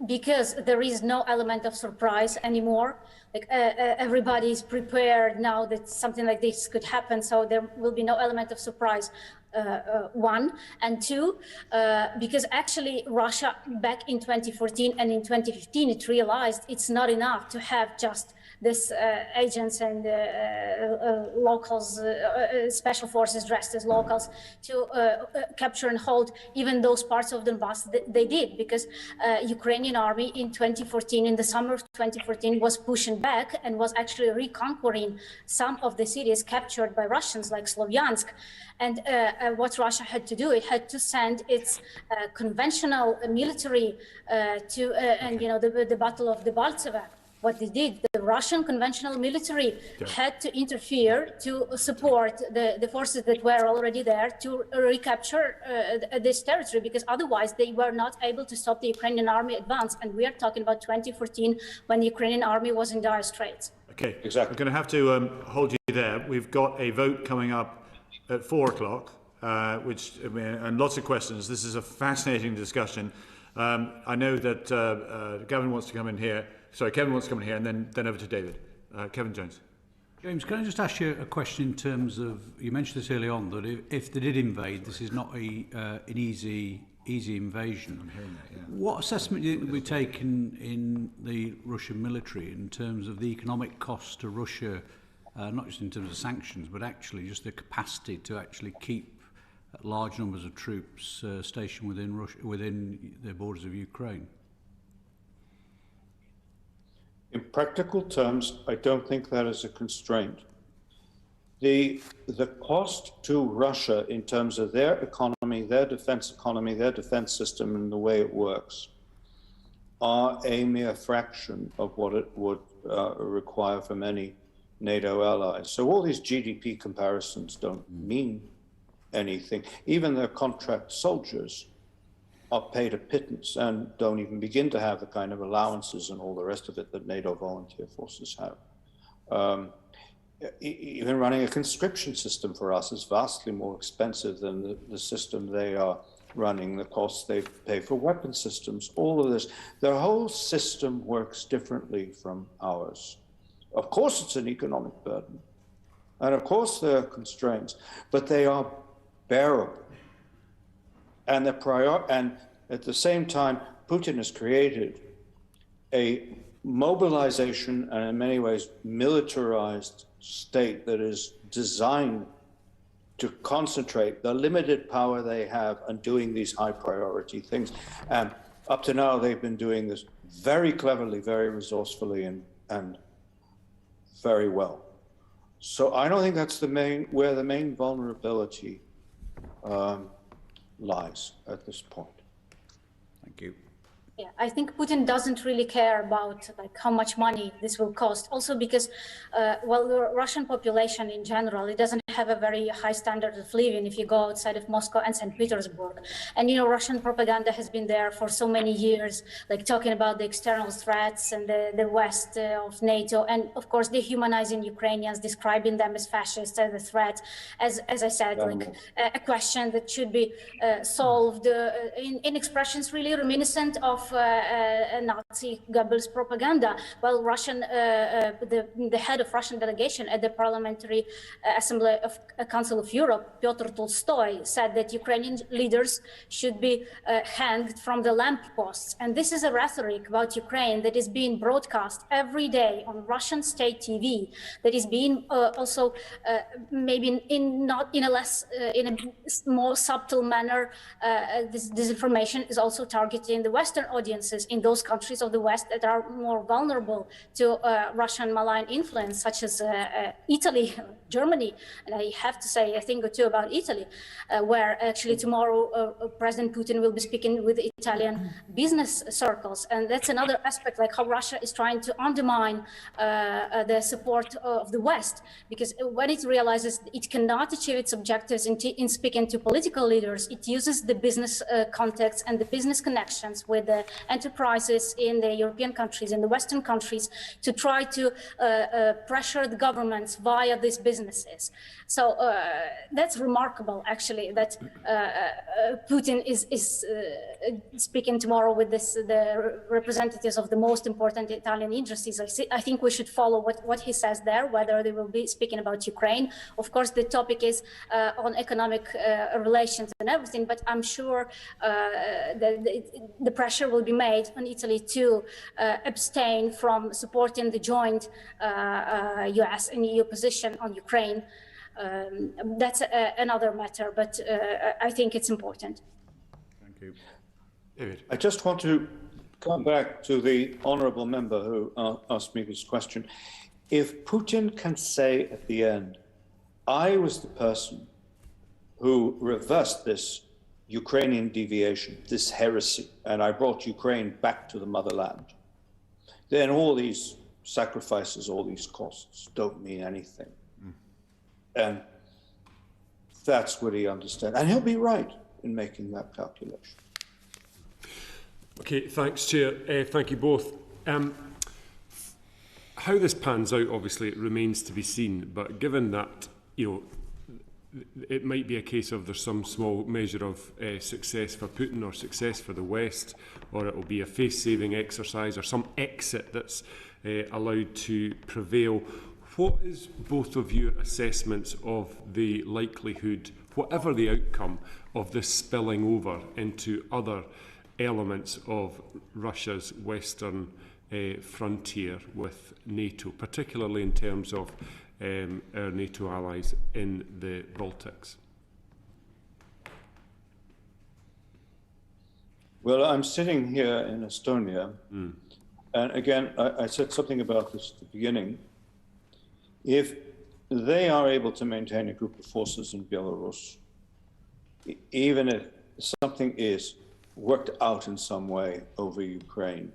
because there is no element of surprise anymore. Like everybody is prepared now that something like this could happen, so there will be no element of surprise. One, and two, because actually Russia back in 2014 and in 2015 it realized it's not enough to have just this agents and locals, special forces dressed as locals to capture and hold even those parts of Donbass. They did, because Ukrainian army in 2014, in the summer of 2014, was pushing back and was actually reconquering some of the cities captured by Russians, like Slovyansk. And what Russia had to do, it had to send its conventional military to, and the Battle of Debaltseve. What they did, the Russian conventional military had to interfere to support the forces that were already there to recapture this territory, because otherwise they were not able to stop the Ukrainian army advance. And we are talking about 2014, when the Ukrainian army was in dire straits. Okay, exactly. I'm going to have to hold you there. We've got a vote coming up at 4 o'clock, and lots of questions. This is a fascinating discussion. I know that Gavin wants to come in here. Sorry, Kevin wants to come in here, and then over to David. Kevin Jones. James, can I just ask you a question in terms of, you mentioned this early on, that if they did invade, this is not an easy invasion. I'm hearing that, yeah. What assessment do you think will be taken in the Russian military in terms of the economic cost to Russia, not just in terms of sanctions, but actually just the capacity to actually keep large numbers of troops stationed within Russia, within the borders of Ukraine? In practical terms, I don't think that is a constraint. The cost to Russia in terms of their economy, their defense system, and the way it works are a mere fraction of what it would require from any NATO allies. So all these GDP comparisons don't mean anything. Even their contract soldiers are paid a pittance and don't even begin to have the kind of allowances and all the rest of it that NATO volunteer forces have. Even running a conscription system for us is vastly more expensive than the system they are running, the costs they pay for weapon systems, all of this. Their whole system works differently from ours. Of course, it's an economic burden, and of course there are constraints, but they are bearable. And at the same time, Putin has created a mobilization and in many ways militarized state that is designed to concentrate the limited power they have on doing these high priority things. And up to now, they've been doing this very cleverly, very resourcefully, and very well. So I don't think that's where the main vulnerability lies at this point. Thank you. Yeah, I think Putin doesn't really care about how much money this will cost. Also because, the Russian population in general, it doesn't have a very high standard of living if you go outside of Moscow and St. Petersburg. And, Russian propaganda has been there for so many years, talking about the external threats and the West of NATO. And of course, dehumanizing Ukrainians, describing them as fascists, as a threat, as I said, a question that should be solved in expressions really reminiscent of Nazi Goebbels propaganda. Well, the head of Russian delegation at the Parliamentary Assembly of Council of Europe, Pyotr Tolstoy, said that Ukrainian leaders should be hanged from the lampposts. And this is a rhetoric about Ukraine that is being broadcast every day on Russian state TV, that is being also maybe in a more subtle manner. This information is also targeting the Western audiences in those countries of the West that are more vulnerable to Russian malign influence, such as Italy, Germany, and I have to say a thing or two about Italy, where actually tomorrow President Putin will be speaking with Italian business circles. And that's another aspect, like how Russia is trying to undermine the support of the West, because when it realizes it cannot achieve its objectives in speaking to political leaders, it uses the business context and the business connections with the enterprises in the European countries, in the Western countries, to try to pressure the governments via these businesses. So that's remarkable, actually, that Putin is speaking tomorrow with the representatives of the most important Italian industries. I think we should follow what he says there, whether they will be speaking about Ukraine. Of course, the topic is on economic relations and everything, but I'm sure that the pressure will be made on Italy to abstain from supporting the joint US and EU position on Ukraine. That's another matter, but I think it's important. Thank you. David. I just want to come back to the honourable member who asked me this question. If Putin can say at the end, I was the person who reversed this Ukrainian deviation, this heresy, and I brought Ukraine back to the motherland, then all these sacrifices, all these costs don't mean anything. And that's what he understands. And he'll be right in making that calculation. Okay, thanks, Chair. Thank you both. How this pans out, obviously, it remains to be seen. But given that, it might be a case of there's some small measure of success for Putin or success for the West, or it will be a face-saving exercise or some exit that's allowed to prevail. What is both of your assessments of the likelihood, whatever the outcome, of this spilling over into other elements of Russia's western frontier with NATO, particularly in terms of our NATO allies in the Baltics? Well, I'm sitting here in Estonia, and again, I said something about this at the beginning. If they are able to maintain a group of forces in Belarus, even if something is worked out in some way over Ukraine,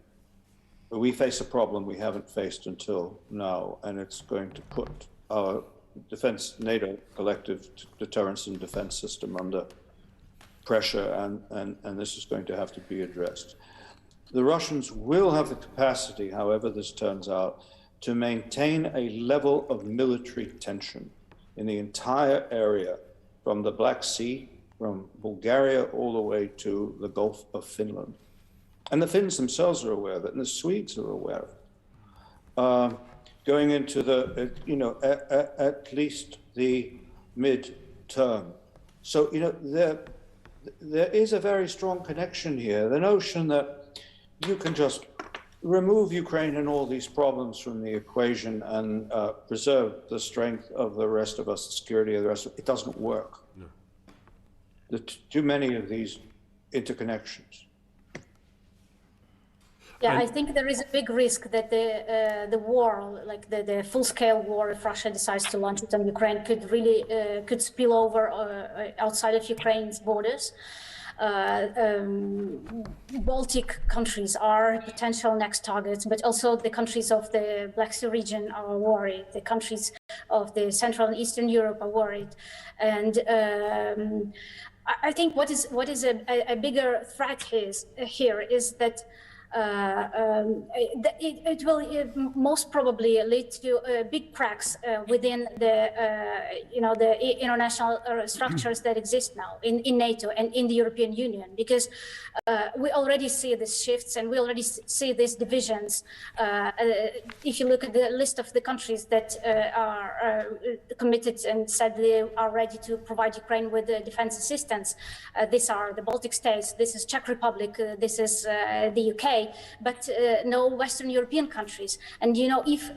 we face a problem we haven't faced until now, and it's going to put our NATO collective deterrence and defense system under pressure, and this is going to have to be addressed. The Russians will have the capacity, however this turns out, to maintain a level of military tension in the entire area, from the Black Sea, from Bulgaria all the way to the Gulf of Finland. And the Finns themselves are aware of it, and the Swedes are aware of it. Going into the, at least the mid-term. So, there is a very strong connection here. The notion that you can just remove Ukraine and all these problems from the equation and preserve the strength of the rest of us, the security of the rest of it doesn't work. No. There's too many of these interconnections. Yeah, I think there is a big risk that the war, like the full-scale war, if Russia decides to launch it on Ukraine, could really could spill over outside of Ukraine's borders. Baltic countries are potential next targets, but also the countries of the Black Sea region are worried. The countries of the Central and Eastern Europe are worried, and I think what is a bigger threat here is that. It will most probably lead to big cracks within the the international structures that exist now in NATO and in the European Union, because we already see these shifts and we already see these divisions. If you look at the list of the countries that are committed and said they are ready to provide Ukraine with defense assistance, these are the Baltic states, this is Czech Republic, this is the UK. But no Western European countries. And if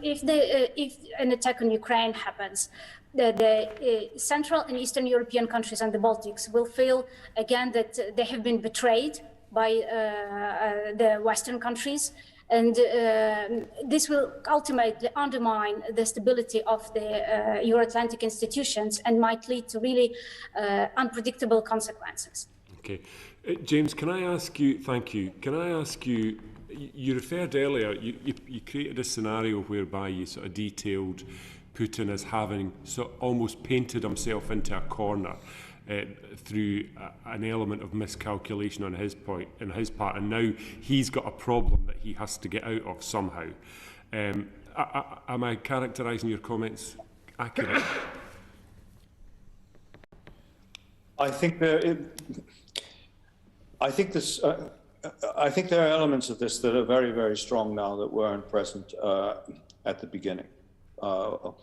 an attack on Ukraine happens, the Central and Eastern European countries and the Baltics will feel again that they have been betrayed by the Western countries. And this will ultimately undermine the stability of the Euro-Atlantic institutions and might lead to really unpredictable consequences. Okay. James, can I ask you, thank you, can I ask you, you referred earlier, you created a scenario whereby you sort of detailed Putin as having almost painted himself into a corner through an element of miscalculation on his part, and now he's got a problem that he has to get out of somehow. Am I characterising your comments accurately? I think there are elements of this that are very, very strong now that weren't present at the beginning. I'll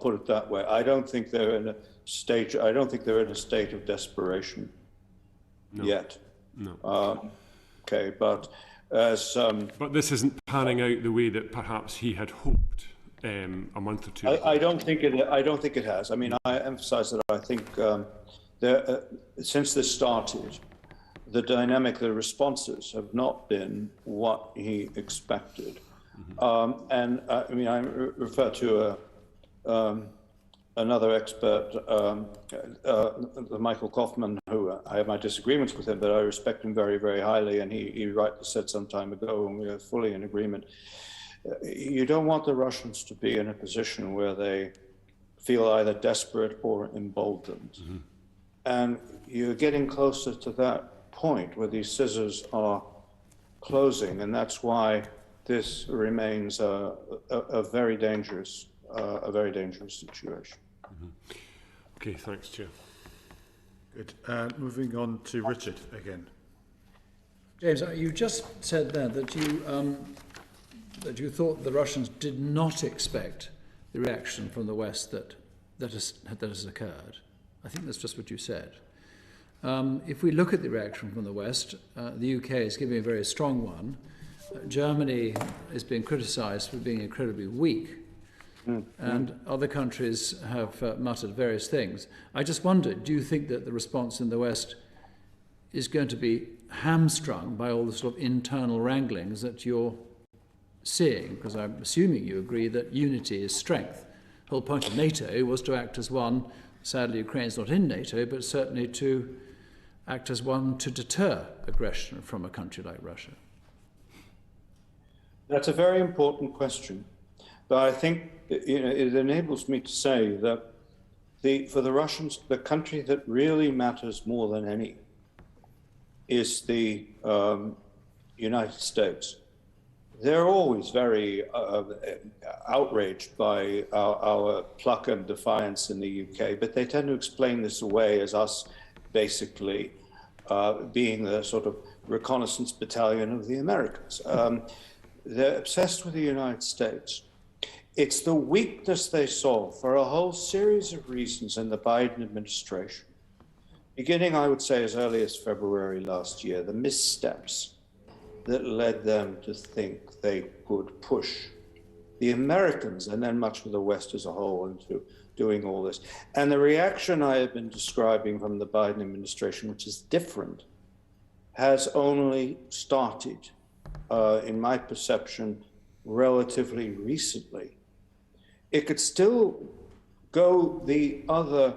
put it that way. I don't think they're in a stage. I don't think they're in a state of desperation yet. No. Okay, but as but this isn't panning out the way that perhaps he had hoped a month or two ago. I don't think it has. I mean, I emphasize that I think since this started, the dynamic, the responses have not been what he expected. And I mean, I refer to another expert, Michael Kaufman, who I have my disagreements with him, but I respect him very, very highly. And he rightly said some time ago, and we are fully in agreement, you don't want the Russians to be in a position where they feel either desperate or emboldened. And you're getting closer to that point where these scissors are closing, and that's why this remains a very dangerous situation. Okay, thanks, Chair. Good. Moving on to Richard again. James, you just said there that you thought the Russians did not expect the reaction from the West that has occurred. I think that's just what you said. If we look at the reaction from the West, the UK is giving a very strong one. Germany is being criticised for being incredibly weak, and other countries have muttered various things. I just wondered, do you think that the response in the West is going to be hamstrung by all the sort of internal wranglings that you're seeing? Because I'm assuming you agree that unity is strength. The whole point of NATO was to act as one. Sadly, Ukraine's not in NATO, but certainly to act as one to deter aggression from a country like Russia. That's a very important question, but I think it enables me to say that for the Russians, the country that really matters more than any is the United States. They're always very outraged by our pluck and defiance in the UK, but they tend to explain this away as us basically being the sort of reconnaissance battalion of the Americans. They're obsessed with the United States. It's the weakness they saw for a whole series of reasons in the Biden administration, beginning, I would say, as early as February last year, the missteps that led them to think they could push the Americans and then much of the West as a whole into doing all this. And the reaction I have been describing from the Biden administration, which is different, has only started, in my perception, relatively recently. It could still go the other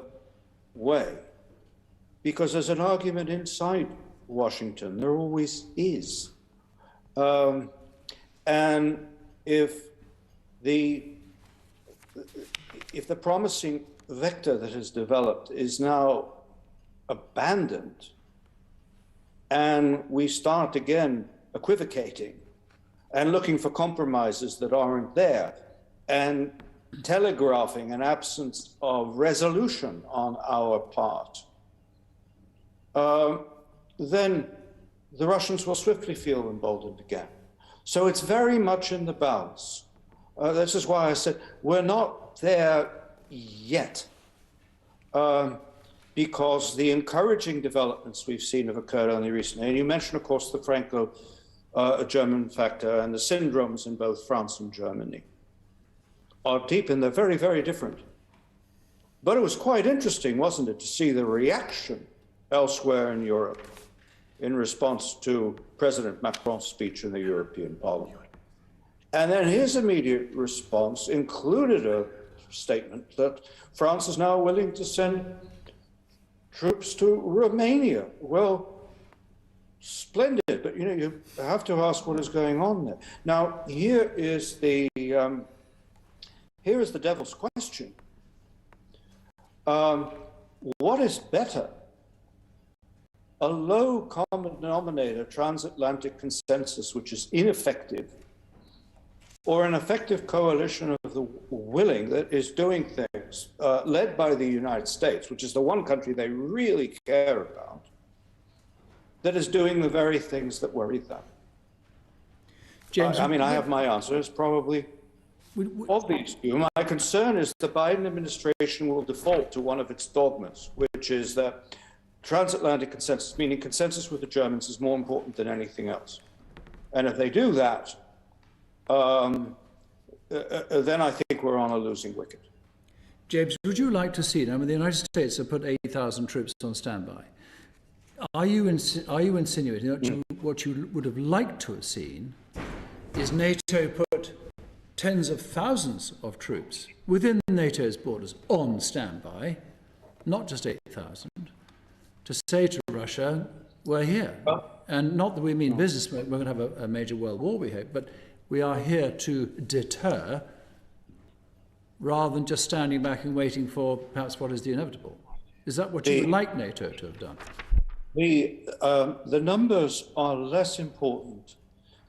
way, because there's an argument inside Washington, there always is. And if the promising vector that has developed is now abandoned, and we start again equivocating and looking for compromises that aren't there, and telegraphing an absence of resolution on our part, then the Russians will swiftly feel emboldened again. So it's very much in the balance. This is why I said we're not there yet, because the encouraging developments we've seen have occurred only recently. And you mentioned, of course, the Franco-German factor, and the syndromes in both France and Germany are deep, and they're very, very different. But it was quite interesting, wasn't it, to see the reaction elsewhere in Europe. in response to President Macron's speech in the European Parliament. And then his immediate response included a statement that France is now willing to send troops to Romania. Well, splendid, but you have to ask what is going on there. Now, here is the devil's question. What is better? A low common denominator transatlantic consensus, which is ineffective, or an effective coalition of the willing that is doing things led by the United States, which is the one country they really care about, that is doing the very things that worry them? James, I mean, I have my answer. It's probably obvious to you. My concern is the Biden administration will default to one of its dogmas, which is that transatlantic consensus, meaning consensus with the Germans, is more important than anything else. And if they do that, then I think we're on a losing wicket. James, would you like to see, I mean, the United States have put 8,000 troops on standby. Are you insinuating that what you would have liked to have seen is NATO put tens of thousands of troops within NATO's borders on standby, not just 8,000, to say to Russia, we're here. And not that we mean business, we're going to have a major world war, we hope, but we are here to deter rather than just standing back and waiting for perhaps what is the inevitable. Is that what you would like NATO to have done? The numbers are less important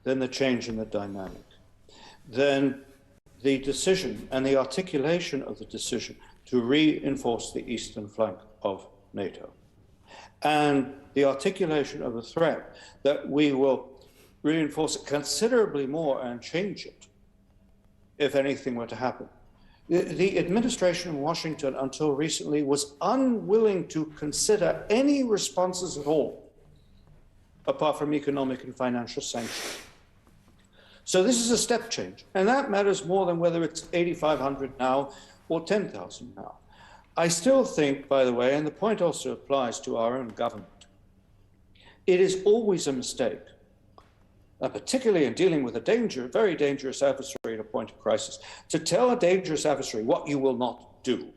than the change in the dynamic, than the decision and the articulation of the decision to reinforce the eastern flank of NATO, and the articulation of the threat that we will reinforce it considerably more and change it if anything were to happen. The administration in Washington until recently was unwilling to consider any responses at all, apart from economic and financial sanctions. So this is a step change, and that matters more than whether it's 8,500 now or 10,000 now. I still think, by the way, and the point also applies to our own government, it is always a mistake, particularly in dealing with a very dangerous adversary at a point of crisis, to tell a dangerous adversary what you will not do.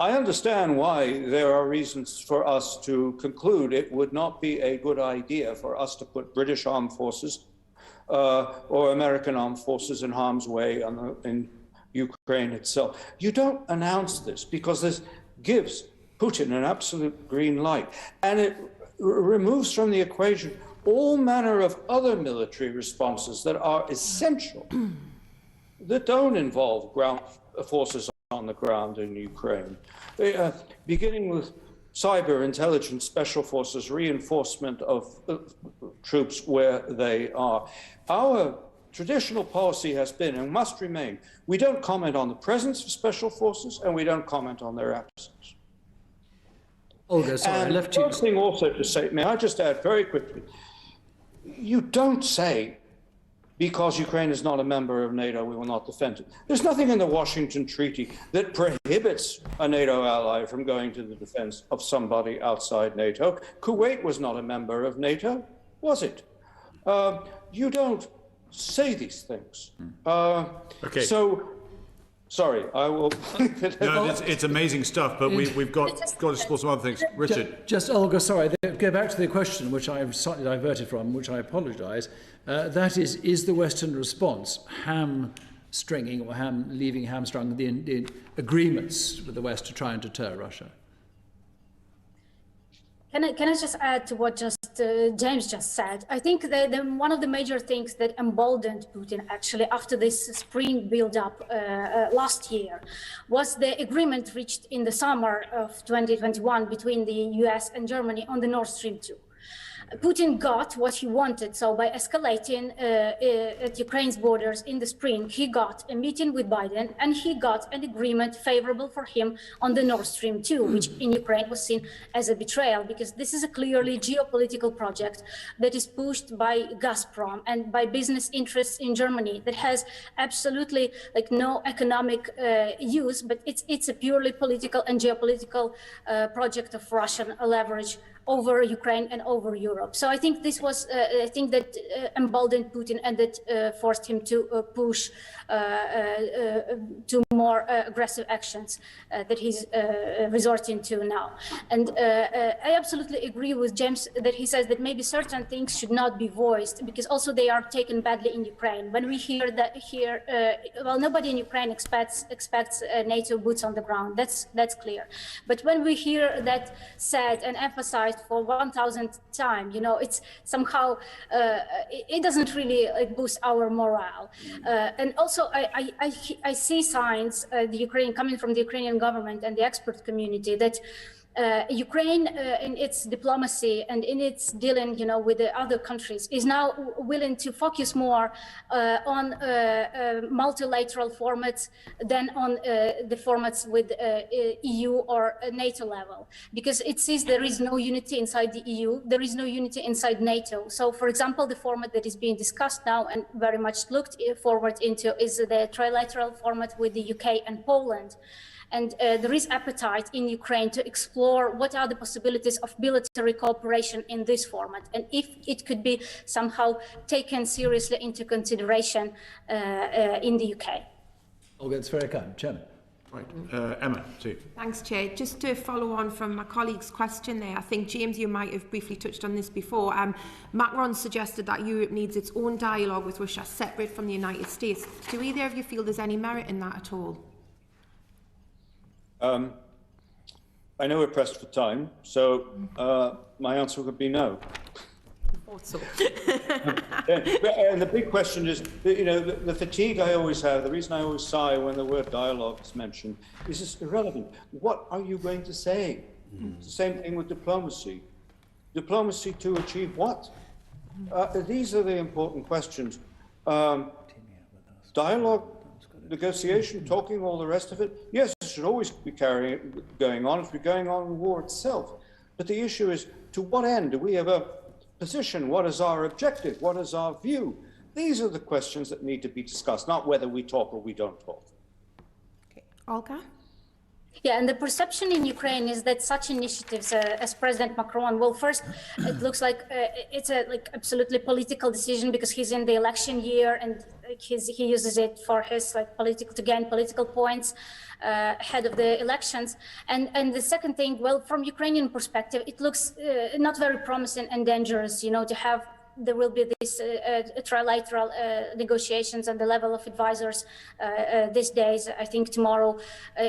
I understand why there are reasons for us to conclude it would not be a good idea for us to put British armed forces or American armed forces in harm's way in Ukraine itself. You don't announce this because this gives Putin an absolute green light, and it removes from the equation all manner of other military responses that are essential, that don't involve ground forces on the ground in Ukraine, beginning with cyber intelligence, special forces, reinforcement of troops where they are. Our traditional policy has been and must remain, we don't comment on the presence of special forces and we don't comment on their absence. Olga, sorry, I left you. One thing also to say, may I just add very quickly, you don't say, because Ukraine is not a member of NATO, we will not defend it. There's nothing in the Washington Treaty that prohibits a NATO ally from going to the defense of somebody outside NATO. Kuwait was not a member of NATO, was it? You don't say these things. Okay. So, sorry, I will. No, it's amazing stuff, but we've got to explore some other things. Richard. Just Olga, sorry, go back to the question which I've slightly diverted from, which I apologise. That is the Western response hamstringing or leaving hamstrung the agreements with the West to try and deter Russia? Can I just add to what James just said? I think one of the major things that emboldened Putin actually after this spring build-up last year was the agreement reached in the summer of 2021 between the US and Germany on the Nord Stream 2. Putin got what he wanted. So by escalating at Ukraine's borders in the spring, he got a meeting with Biden and he got an agreement favorable for him on the Nord Stream 2, which in Ukraine was seen as a betrayal because this is a clearly geopolitical project that is pushed by Gazprom and by business interests in Germany that has absolutely no economic use, but it's a purely political and geopolitical project of Russian leverage over Ukraine and over Europe. So I think this was, I think that emboldened Putin and that forced him to push to more aggressive actions that he's resorting to now. And I absolutely agree with James that he says that maybe certain things should not be voiced because also they are taken badly in Ukraine. When we hear that here, well, nobody in Ukraine expects NATO boots on the ground. That's clear. But when we hear that said and emphasized for 1,000th time, you know, it's somehow it doesn't really boost our morale. And also, I see signs the Ukraine coming from the Ukrainian government and the expert community that Ukraine, in its diplomacy and in its dealing, you know, with the other countries, is now willing to focus more on multilateral formats than on the formats with EU or NATO level, because it sees there is no unity inside the EU, there is no unity inside NATO. So, for example, the format that is being discussed now and very much looked forward into is the trilateral format with the UK and Poland. And there is appetite in Ukraine to explore what are the possibilities of military cooperation in this format, and if it could be somehow taken seriously into consideration in the UK. Olga, it's very kind. Chairman. Right. Emma, too. Thanks, Chair. Just to follow on from my colleague's question there, I think, James, you might have briefly touched on this before. Macron suggested that Europe needs its own dialogue with Russia separate from the United States. Do either of you feel there's any merit in that at all? I know we're pressed for time, so my answer would be no. Thought so. And the big question is, you know, the fatigue I always have, the reason I always sigh when the word dialogue is mentioned, is it's irrelevant. What are you going to say? It's the same thing with diplomacy. Diplomacy to achieve what? These are the important questions. Dialogue, negotiation, talking, all the rest of it, yes, it should always be going on. It should be going on in the war itself. But the issue is, to what end? Do we have a position? What is our objective? What is our view? These are the questions that need to be discussed, not whether we talk or we don't talk. Okay. Olga? Yeah, and the perception in Ukraine is that such initiatives as President Macron, well, first, it looks like it's a absolutely political decision because he's in the election year and he uses it for his to gain political points ahead of the elections. And the second thing, well, from Ukrainian perspective, it looks not very promising and dangerous, you know, to have. There will be these trilateral negotiations at the level of advisors these days, I think tomorrow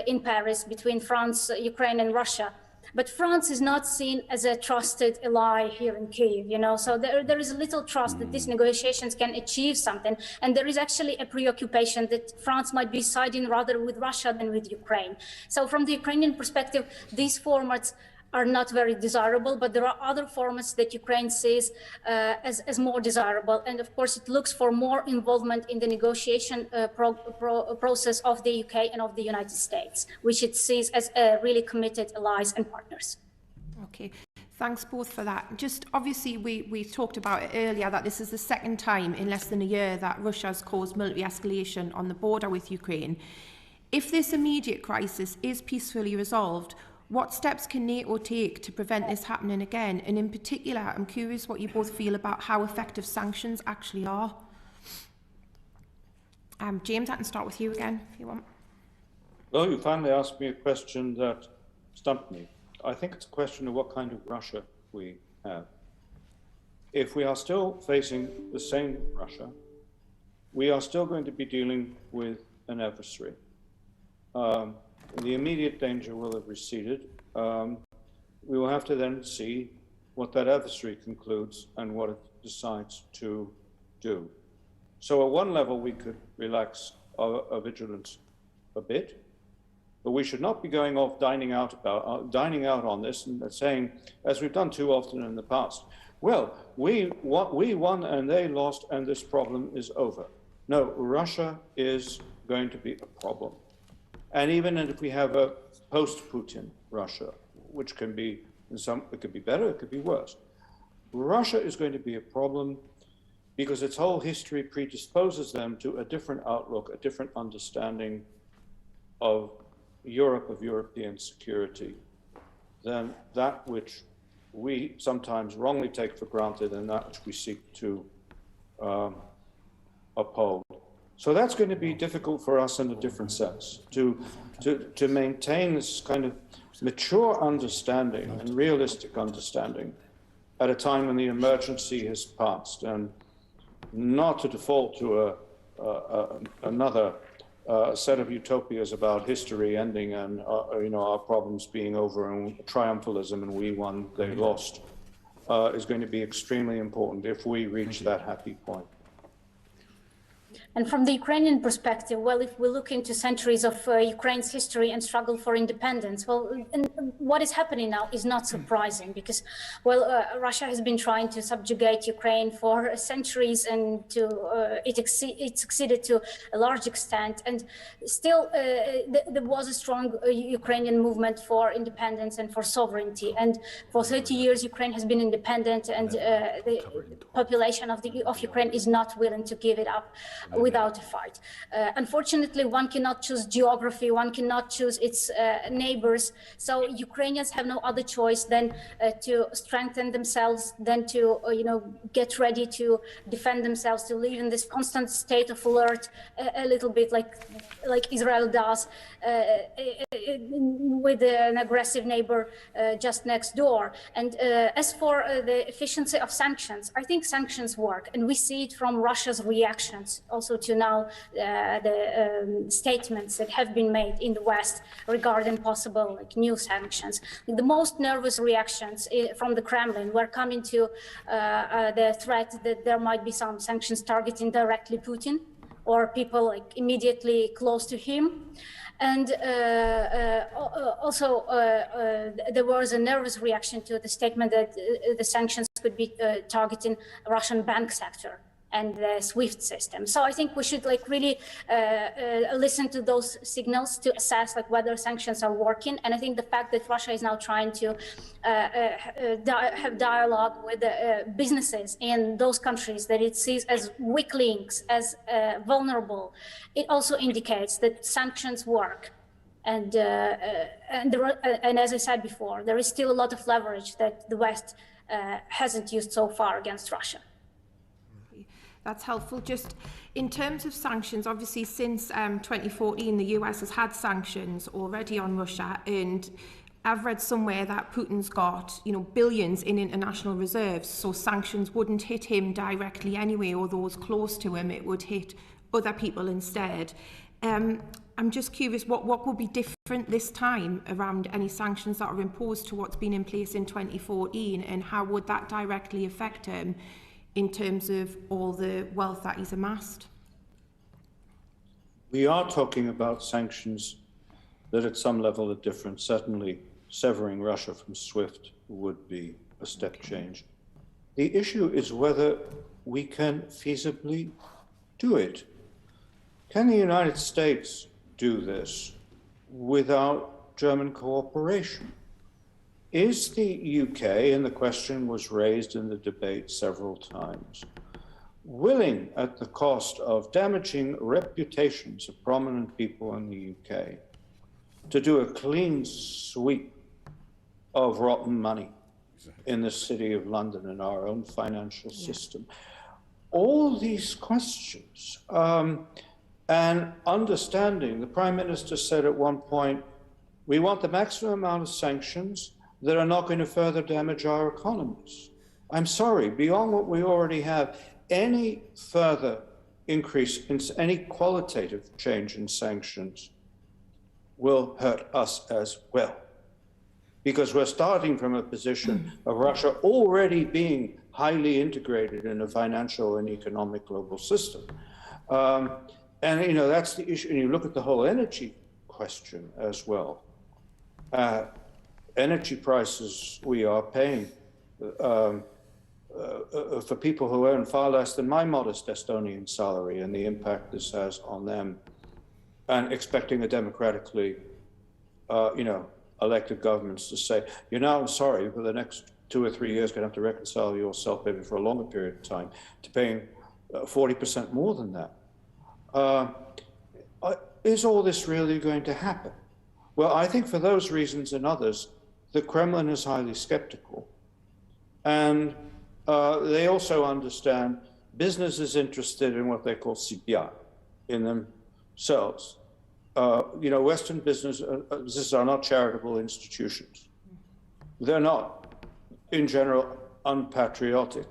in Paris, between France, Ukraine and Russia. But France is not seen as a trusted ally here in Kyiv, you know, so there is little trust that these negotiations can achieve something. And there is actually a preoccupation that France might be siding rather with Russia than with Ukraine. So from the Ukrainian perspective, these formats are not very desirable, but there are other formats that Ukraine sees as more desirable. And of course, it looks for more involvement in the negotiation process of the UK and of the United States, which it sees as really committed allies and partners. Okay. Thanks both for that. Just obviously, we talked about it earlier that this is the second time in less than a year that Russia's caused military escalation on the border with Ukraine. If this immediate crisis is peacefully resolved, what steps can NATO take to prevent this happening again? And in particular, I'm curious what you both feel about how effective sanctions actually are. James, I can start with you again, if you want. Well, you finally asked me a question that stumped me. I think it's a question of what kind of Russia we have. If we are still facing the same Russia, we are still going to be dealing with an adversary. The immediate danger will have receded. We will have to then see what that adversary concludes and what it decides to do. So at one level, we could relax our vigilance a bit, but we should not be going off dining out on this and saying, as we've done too often in the past, well, we won and they lost and this problem is over. No, Russia is going to be a problem. And even if we have a post-Putin Russia, which can be, it could be better, it could be worse. Russia is going to be a problem because its whole history predisposes them to a different outlook, a different understanding of Europe, of European security, than that which we sometimes wrongly take for granted and that which we seek to uphold. So that's going to be difficult for us in a different sense, to maintain this kind of mature understanding and realistic understanding at a time when the emergency has passed, and not to default to another set of utopias about history ending and our problems being over and triumphalism and we won, they lost, is going to be extremely important if we reach that happy point. And from the Ukrainian perspective, well, if we look into centuries of Ukraine's history and struggle for independence, well, and what is happening now is not surprising because, well, Russia has been trying to subjugate Ukraine for centuries, and it succeeded to a large extent. And still, there was a strong Ukrainian movement for independence and for sovereignty. And for 30 years, Ukraine has been independent, and the population of Ukraine is not willing to give it up without a fight. Unfortunately, one cannot choose geography, one cannot choose its neighbors. So Ukrainians have no other choice than to strengthen themselves, than to get ready to defend themselves, to live in this constant state of alert, a little bit like Israel does, with an aggressive neighbor just next door. And as for the efficiency of sanctions, I think sanctions work, and we see it from Russia's reactions also to now the statements that have been made in the West regarding possible new sanctions. The most nervous reactions from the Kremlin were coming to the threat that there might be some sanctions targeting directly Putin or people immediately close to him. And also there was a nervous reaction to the statement that the sanctions could be targeting Russian bank sector and the SWIFT system. So I think we should really listen to those signals to assess whether sanctions are working. And I think the fact that Russia is now trying to have dialogue with businesses in those countries that it sees as weak links, as vulnerable, it also indicates that sanctions work. And as I said before, there is still a lot of leverage that the West hasn't used so far against Russia. That's helpful. Just in terms of sanctions, obviously since 2014, the US has had sanctions already on Russia, and I've read somewhere that Putin's got, billions in international reserves, so sanctions wouldn't hit him directly anyway, or those close to him. It would hit other people instead. I'm just curious, what will be different this time around any sanctions that are imposed to what's been in place in 2014, and how would that directly affect him in terms of all the wealth that he's amassed? We are talking about sanctions that at some level are different. Certainly severing Russia from SWIFT would be a step change. The issue is whether we can feasibly do it. Can the United States do this without German cooperation? Is the UK, and the question was raised in the debate several times, willing at the cost of damaging reputations of prominent people in the UK to do a clean sweep of rotten money in the City of London and our own financial system? All these questions, and understanding, the Prime Minister said at one point, we want the maximum amount of sanctions that are not going to further damage our economies. I'm sorry, beyond what we already have, any further increase in any qualitative change in sanctions will hurt us as well. Because we're starting from a position of Russia already being highly integrated in a financial and economic global system. And that's the issue. And you look at the whole energy question as well. Energy prices we are paying for people who earn far less than my modest Estonian salary, and the impact this has on them, and expecting a democratically, elected governments to say, I'm sorry, for the next 2 or 3 years, going to have to reconcile yourself, maybe for a longer period of time, to paying 40% more than that. Is all this really going to happen? Well, I think for those reasons and others, the Kremlin is highly skeptical. And they also understand business is interested in what they call CPI in themselves. Western businesses are not charitable institutions. They're not, in general, unpatriotic,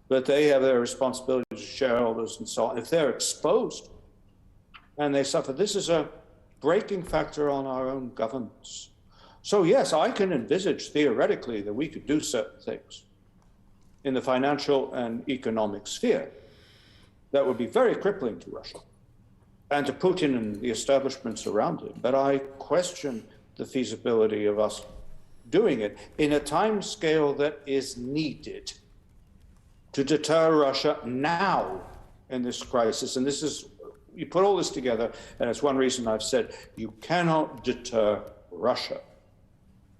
but they have their responsibility to shareholders and so on. If they're exposed and they suffer, this is a breaking factor on our own governance. So yes, I can envisage theoretically that we could do certain things in the financial and economic sphere that would be very crippling to Russia and to Putin and the establishments around him. But I question the feasibility of us doing it in a time scale that is needed to deter Russia now in this crisis. And this is, you put all this together, and it's one reason I've said you cannot deter Russia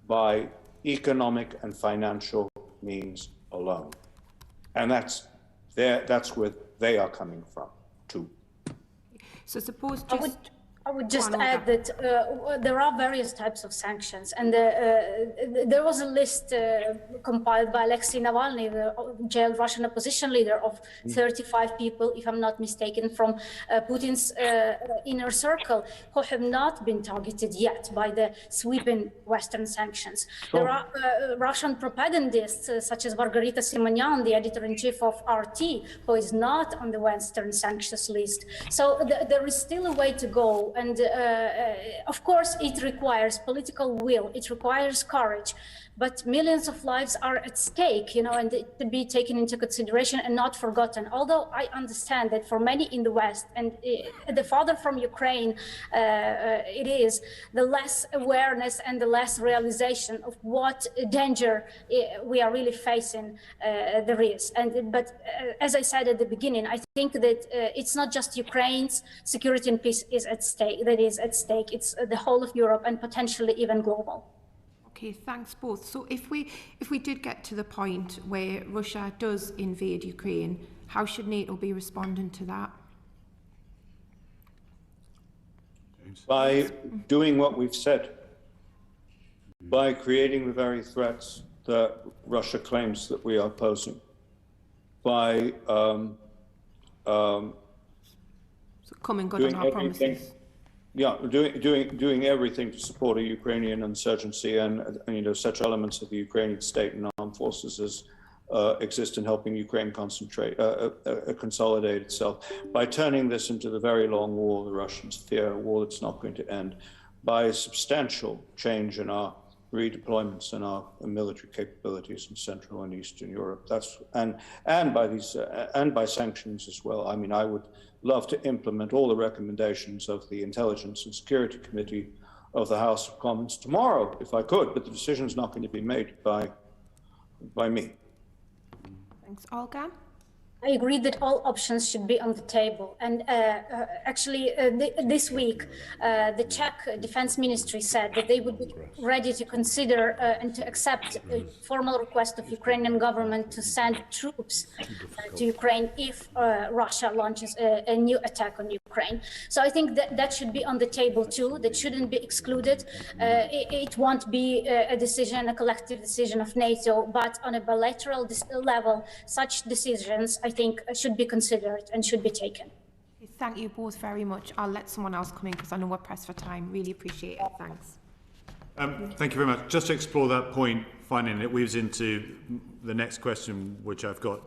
by economic and financial means alone. And that's where they are coming from, too. So suppose I would just add that there are various types of sanctions, and there was a list compiled by Alexei Navalny, the jailed Russian opposition leader, of 35 people, if I'm not mistaken, from Putin's inner circle, who have not been targeted yet by the sweeping Western sanctions. Sure. There are Russian propagandists, such as Margarita Simonyan, the editor-in-chief of RT, who is not on the Western sanctions list. So there is still a way to go. And of course, it requires political will, it requires courage, but millions of lives are at stake, and to be taken into consideration and not forgotten. Although I understand that for many in the West, and the farther from Ukraine it is, the less awareness and the less realization of what danger we are really facing there is. But as I said at the beginning, I think that it's not just Ukraine's security and peace is at stake. It's the whole of Europe and potentially even global. Okay, thanks both. So if we did get to the point where Russia does invade Ukraine, how should NATO be responding to that? By doing what we've said, by creating the very threats that Russia claims that we are posing, by so coming good on our promises. Yeah, doing everything to support a Ukrainian insurgency and such elements of the Ukrainian state and armed forces as exist in helping Ukraine consolidate itself. By turning this into the very long war the Russians fear, a war that's not going to end, by a substantial change in our redeployments and our military capabilities in Central and Eastern Europe. And by sanctions as well. I mean, I would love to implement all the recommendations of the Intelligence and Security Committee of the House of Commons tomorrow, if I could, but the decision is not going to be made by me. Thanks, Olga. I agree that all options should be on the table. And actually, this week, the Czech Defense Ministry said that they would be ready to consider and to accept a formal request of Ukrainian government to send troops to Ukraine if Russia launches a new attack on Ukraine. So I think that should be on the table too. That shouldn't be excluded. It won't be a decision, a collective decision of NATO, but on a bilateral level, such decisions, I think, should be considered and should be taken. Thank you both very much. I'll let someone else come in because I know we're pressed for time. Really appreciate it. Thanks. Thank you very much. Just to explore that point, finding it weaves into the next question, which I've got.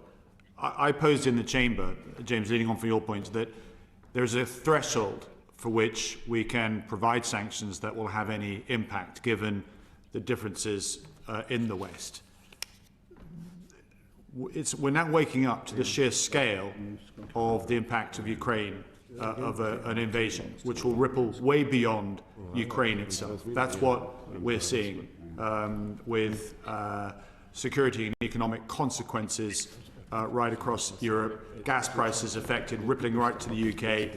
I posed in the chamber, James, leading on from your point, that there's a threshold for which we can provide sanctions that will have any impact, given the differences in the West. We're now waking up to the sheer scale of the impact of Ukraine, of an invasion, which will ripple way beyond Ukraine itself. That's what we're seeing with security and economic consequences right across Europe, gas prices affected, rippling right to the UK,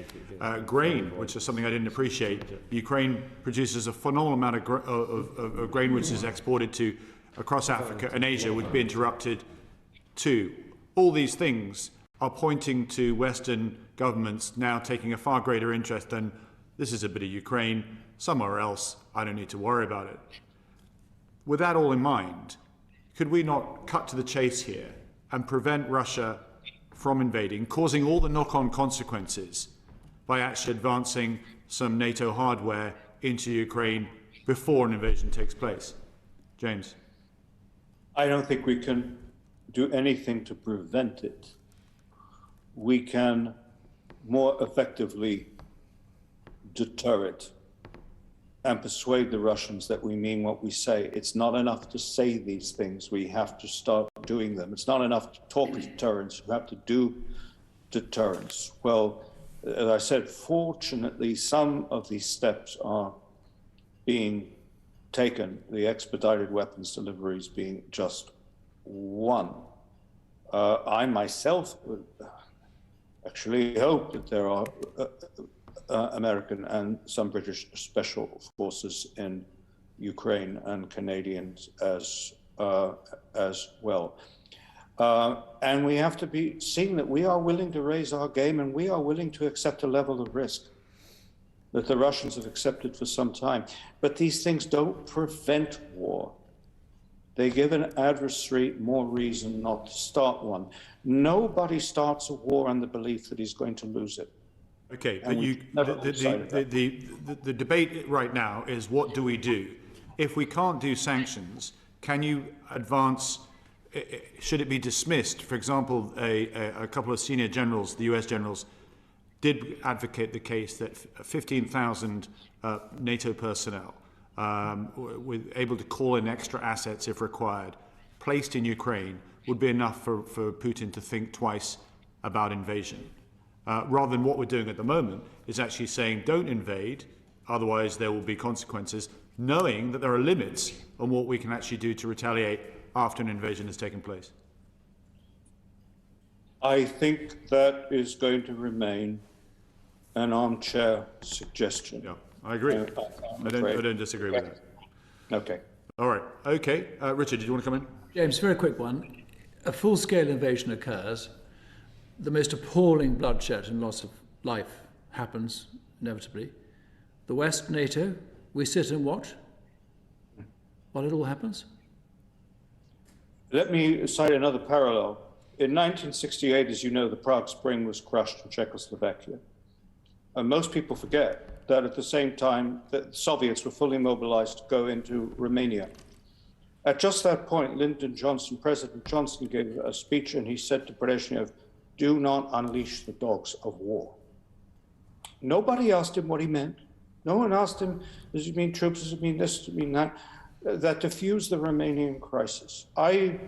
grain, which is something I didn't appreciate. Ukraine produces a phenomenal amount of grain which is exported to across Africa and Asia, would be interrupted too. All these things are pointing to Western governments now taking a far greater interest than this is a bit of Ukraine, somewhere else, I don't need to worry about it. With that all in mind, could we not cut to the chase here and prevent Russia from invading, causing all the knock-on consequences by actually advancing some NATO hardware into Ukraine before an invasion takes place? James? I don't think we can do anything to prevent it. We can more effectively deter it and persuade the Russians that we mean what we say. It's not enough to say these things. We have to start doing them. It's not enough to talk deterrence. We have to do deterrence. Well, as I said, fortunately, some of these steps are being taken, the expedited weapons deliveries being just one. I myself would actually hope that there are American and some British special forces in Ukraine and Canadians as well. And we have to be seeing that we are willing to raise our game and we are willing to accept a level of risk that the Russians have accepted for some time. But these things don't prevent war. They give an adversary more reason not to start one. Nobody starts a war on the belief that he's going to lose it. Okay, but the debate right now is, what do we do? If we can't do sanctions, can you advance, should it be dismissed? For example, a couple of senior generals, the US generals, did advocate the case that 15,000 NATO personnel, able to call in extra assets if required, placed in Ukraine, would be enough for Putin to think twice about invasion. Rather than what we're doing at the moment is actually saying, don't invade, otherwise there will be consequences, knowing that there are limits on what we can actually do to retaliate after an invasion has taken place. I think that is going to remain an armchair suggestion. Yeah, I agree. I don't disagree with that. Okay. All right. Okay. Richard, did you want to come in? James, very quick one. A full-scale invasion occurs. The most appalling bloodshed and loss of life happens inevitably. The West, NATO, we sit and watch while it all happens. Let me cite another parallel. In 1968, as you know, the Prague Spring was crushed in Czechoslovakia. And most people forget that at the same time, the Soviets were fully mobilized to go into Romania. At just that point, President Johnson gave a speech and he said to Brezhnev, "Do not unleash the dogs of war." Nobody asked him what he meant. No one asked him, does it mean troops, does it mean this, does it mean that? That diffused the Romanian crisis. I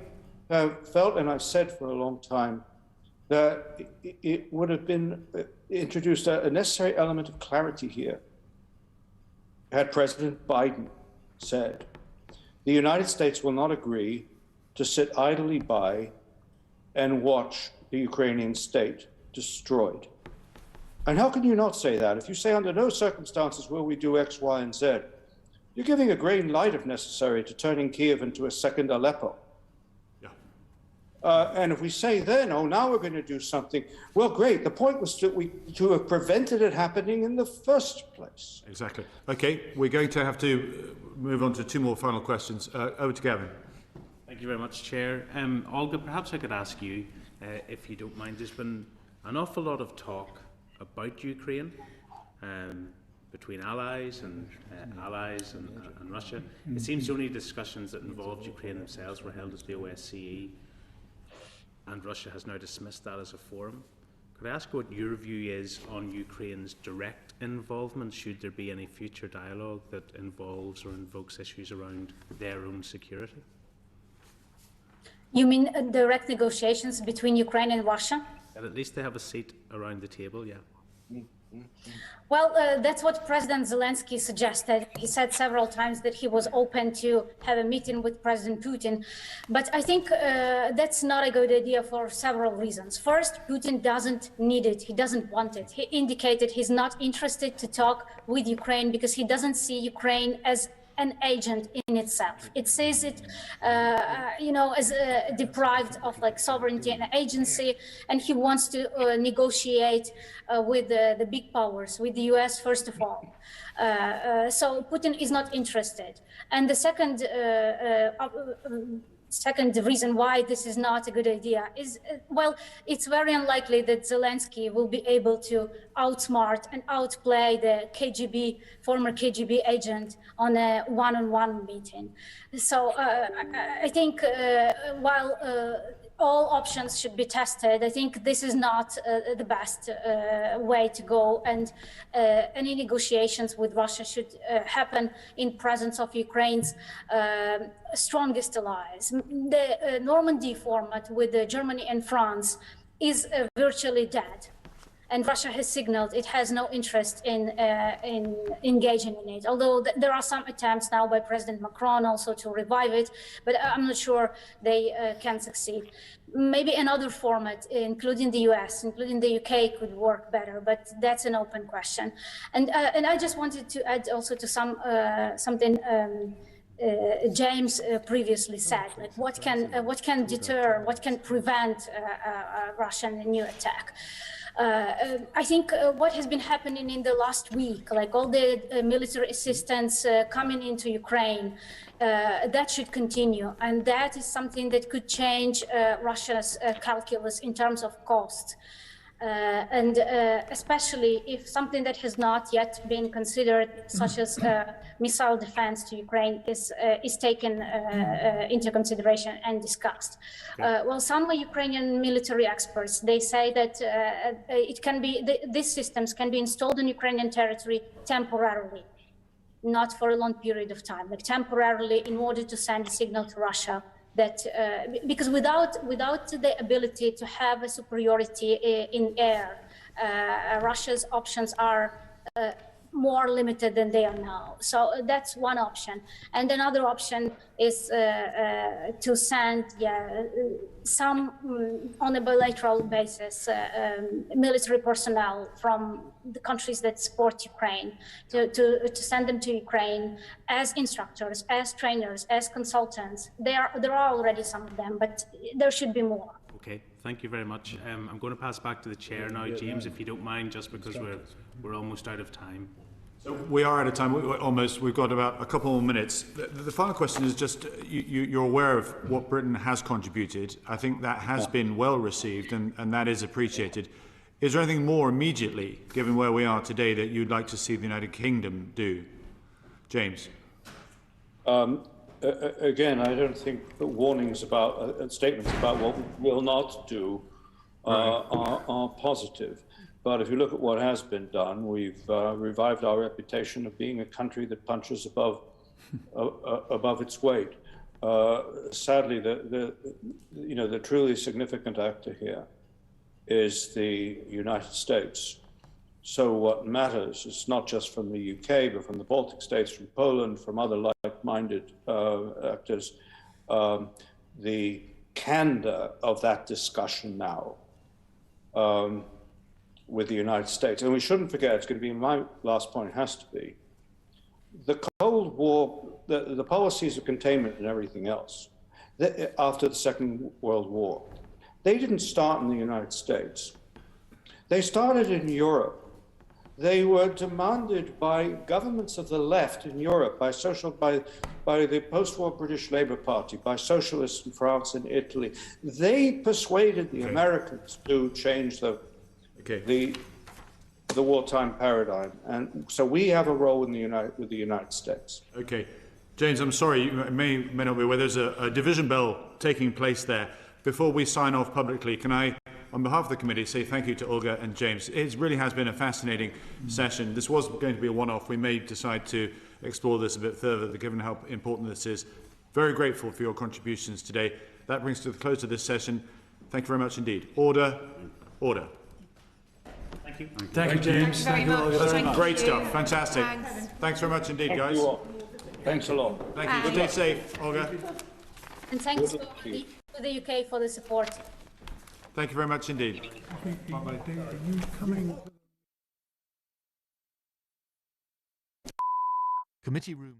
have felt, and I've said for a long time, that it would have been introduced a necessary element of clarity here had President Biden said, the United States will not agree to sit idly by and watch the Ukrainian state destroyed. And how can you not say that? If you say under no circumstances will we do X, Y, and Z, you're giving a green light, if necessary, to turning Kiev into a second Aleppo. Yeah. And if we say then, oh, now we're going to do something, well, great. The point was to have prevented it happening in the first place. Exactly. Okay, we're going to have to move on to two more final questions. Over to Gavin. Thank you very much, Chair. Olga, perhaps I could ask you, if you don't mind, there's been an awful lot of talk about Ukraine between allies and Russia. It seems the only discussions that involved Ukraine themselves were held at the OSCE, and Russia has now dismissed that as a forum. Could I ask what your view is on Ukraine's direct involvement, should there be any future dialogue that involves or invokes issues around their own security? You mean direct negotiations between Ukraine and Russia? And at least they have a seat around the table, yeah. Well, that's what President Zelensky suggested. He said several times that he was open to have a meeting with President Putin. But I think that's not a good idea for several reasons. First, Putin doesn't need it. He doesn't want it. He indicated he's not interested to talk with Ukraine because he doesn't see Ukraine as an agent in itself. It sees it, as deprived of sovereignty and agency, and he wants to negotiate with the big powers, with the US first of all. So Putin is not interested. And the second second reason why this is not a good idea is, well, it's very unlikely that Zelensky will be able to outsmart and outplay the former KGB agent on a one-on-one meeting. So I think while all options should be tested, I think this is not the best way to go, and any negotiations with Russia should happen in presence of Ukraine's strongest allies. The Normandy format with Germany and France is virtually dead. And Russia has signaled it has no interest in engaging in it, although there are some attempts now by President Macron also to revive it, but I'm not sure they can succeed. Maybe another format, including the US, including the UK, could work better, but that's an open question. And I just wanted to add also to something James previously said, like what can deter, what can prevent a Russian new attack? I think what has been happening in the last week, like all the military assistance coming into Ukraine, that should continue. And that is something that could change Russia's calculus in terms of cost. And especially if something that has not yet been considered, such as missile defense to Ukraine, is taken into consideration and discussed. Well, some Ukrainian military experts, they say that these systems can be installed in Ukrainian territory temporarily, not for a long period of time, like temporarily in order to send a signal to Russia that because without the ability to have a superiority in air, Russia's options are more limited than they are now. So that's one option. And another option is to send some, on a bilateral basis, military personnel from the countries that support Ukraine, to send them to Ukraine as instructors, as trainers, as consultants. There are already some of them, but there should be more. Okay, thank you very much. I'm going to pass back to the chair now, James, if you don't mind, just because we're almost out of time. So we are out of time, almost. We've got about a couple more minutes. The final question is just, you're aware of what Britain has contributed. I think that has been well received, and that is appreciated. Is there anything more immediately, given where we are today, that you'd like to see the United Kingdom do? James? Again, I don't think the warnings about, statements about what we will not do are positive. But if you look at what has been done, we've revived our reputation of being a country that punches above its weight. Sadly, the truly significant actor here is the United States. So what matters is not just from the UK, but from the Baltic states, from Poland, from other like-minded actors, the candor of that discussion now. With the United States. And we shouldn't forget, it's going to be my last point, it has to be, the Cold War, the policies of containment and everything else, after the Second World War, they didn't start in the United States. They started in Europe. They were demanded by governments of the left in Europe, by the post-war British Labour Party, by socialists in France and Italy. They persuaded the Americans to change the wartime paradigm, and so we have a role with the United States. Okay, James, I'm sorry, you may not be aware there's a division bell taking place there. Before we sign off publicly, can I, on behalf of the committee, say thank you to Olga and James. It really has been a fascinating session. This was going to be a one-off. We may decide to explore this a bit further, given how important this is. Very grateful for your contributions today. That brings to the close of this session. Thank you very much indeed. Order. Order. Thank you. Thank you, James. Thank you very much. That's great stuff. Fantastic. Thanks very much indeed, guys. Thanks a lot. Thank you. Good day safe, Olga. And thanks to the UK for the support. Thank you very much indeed. Bye-bye. Are you coming? Committee room.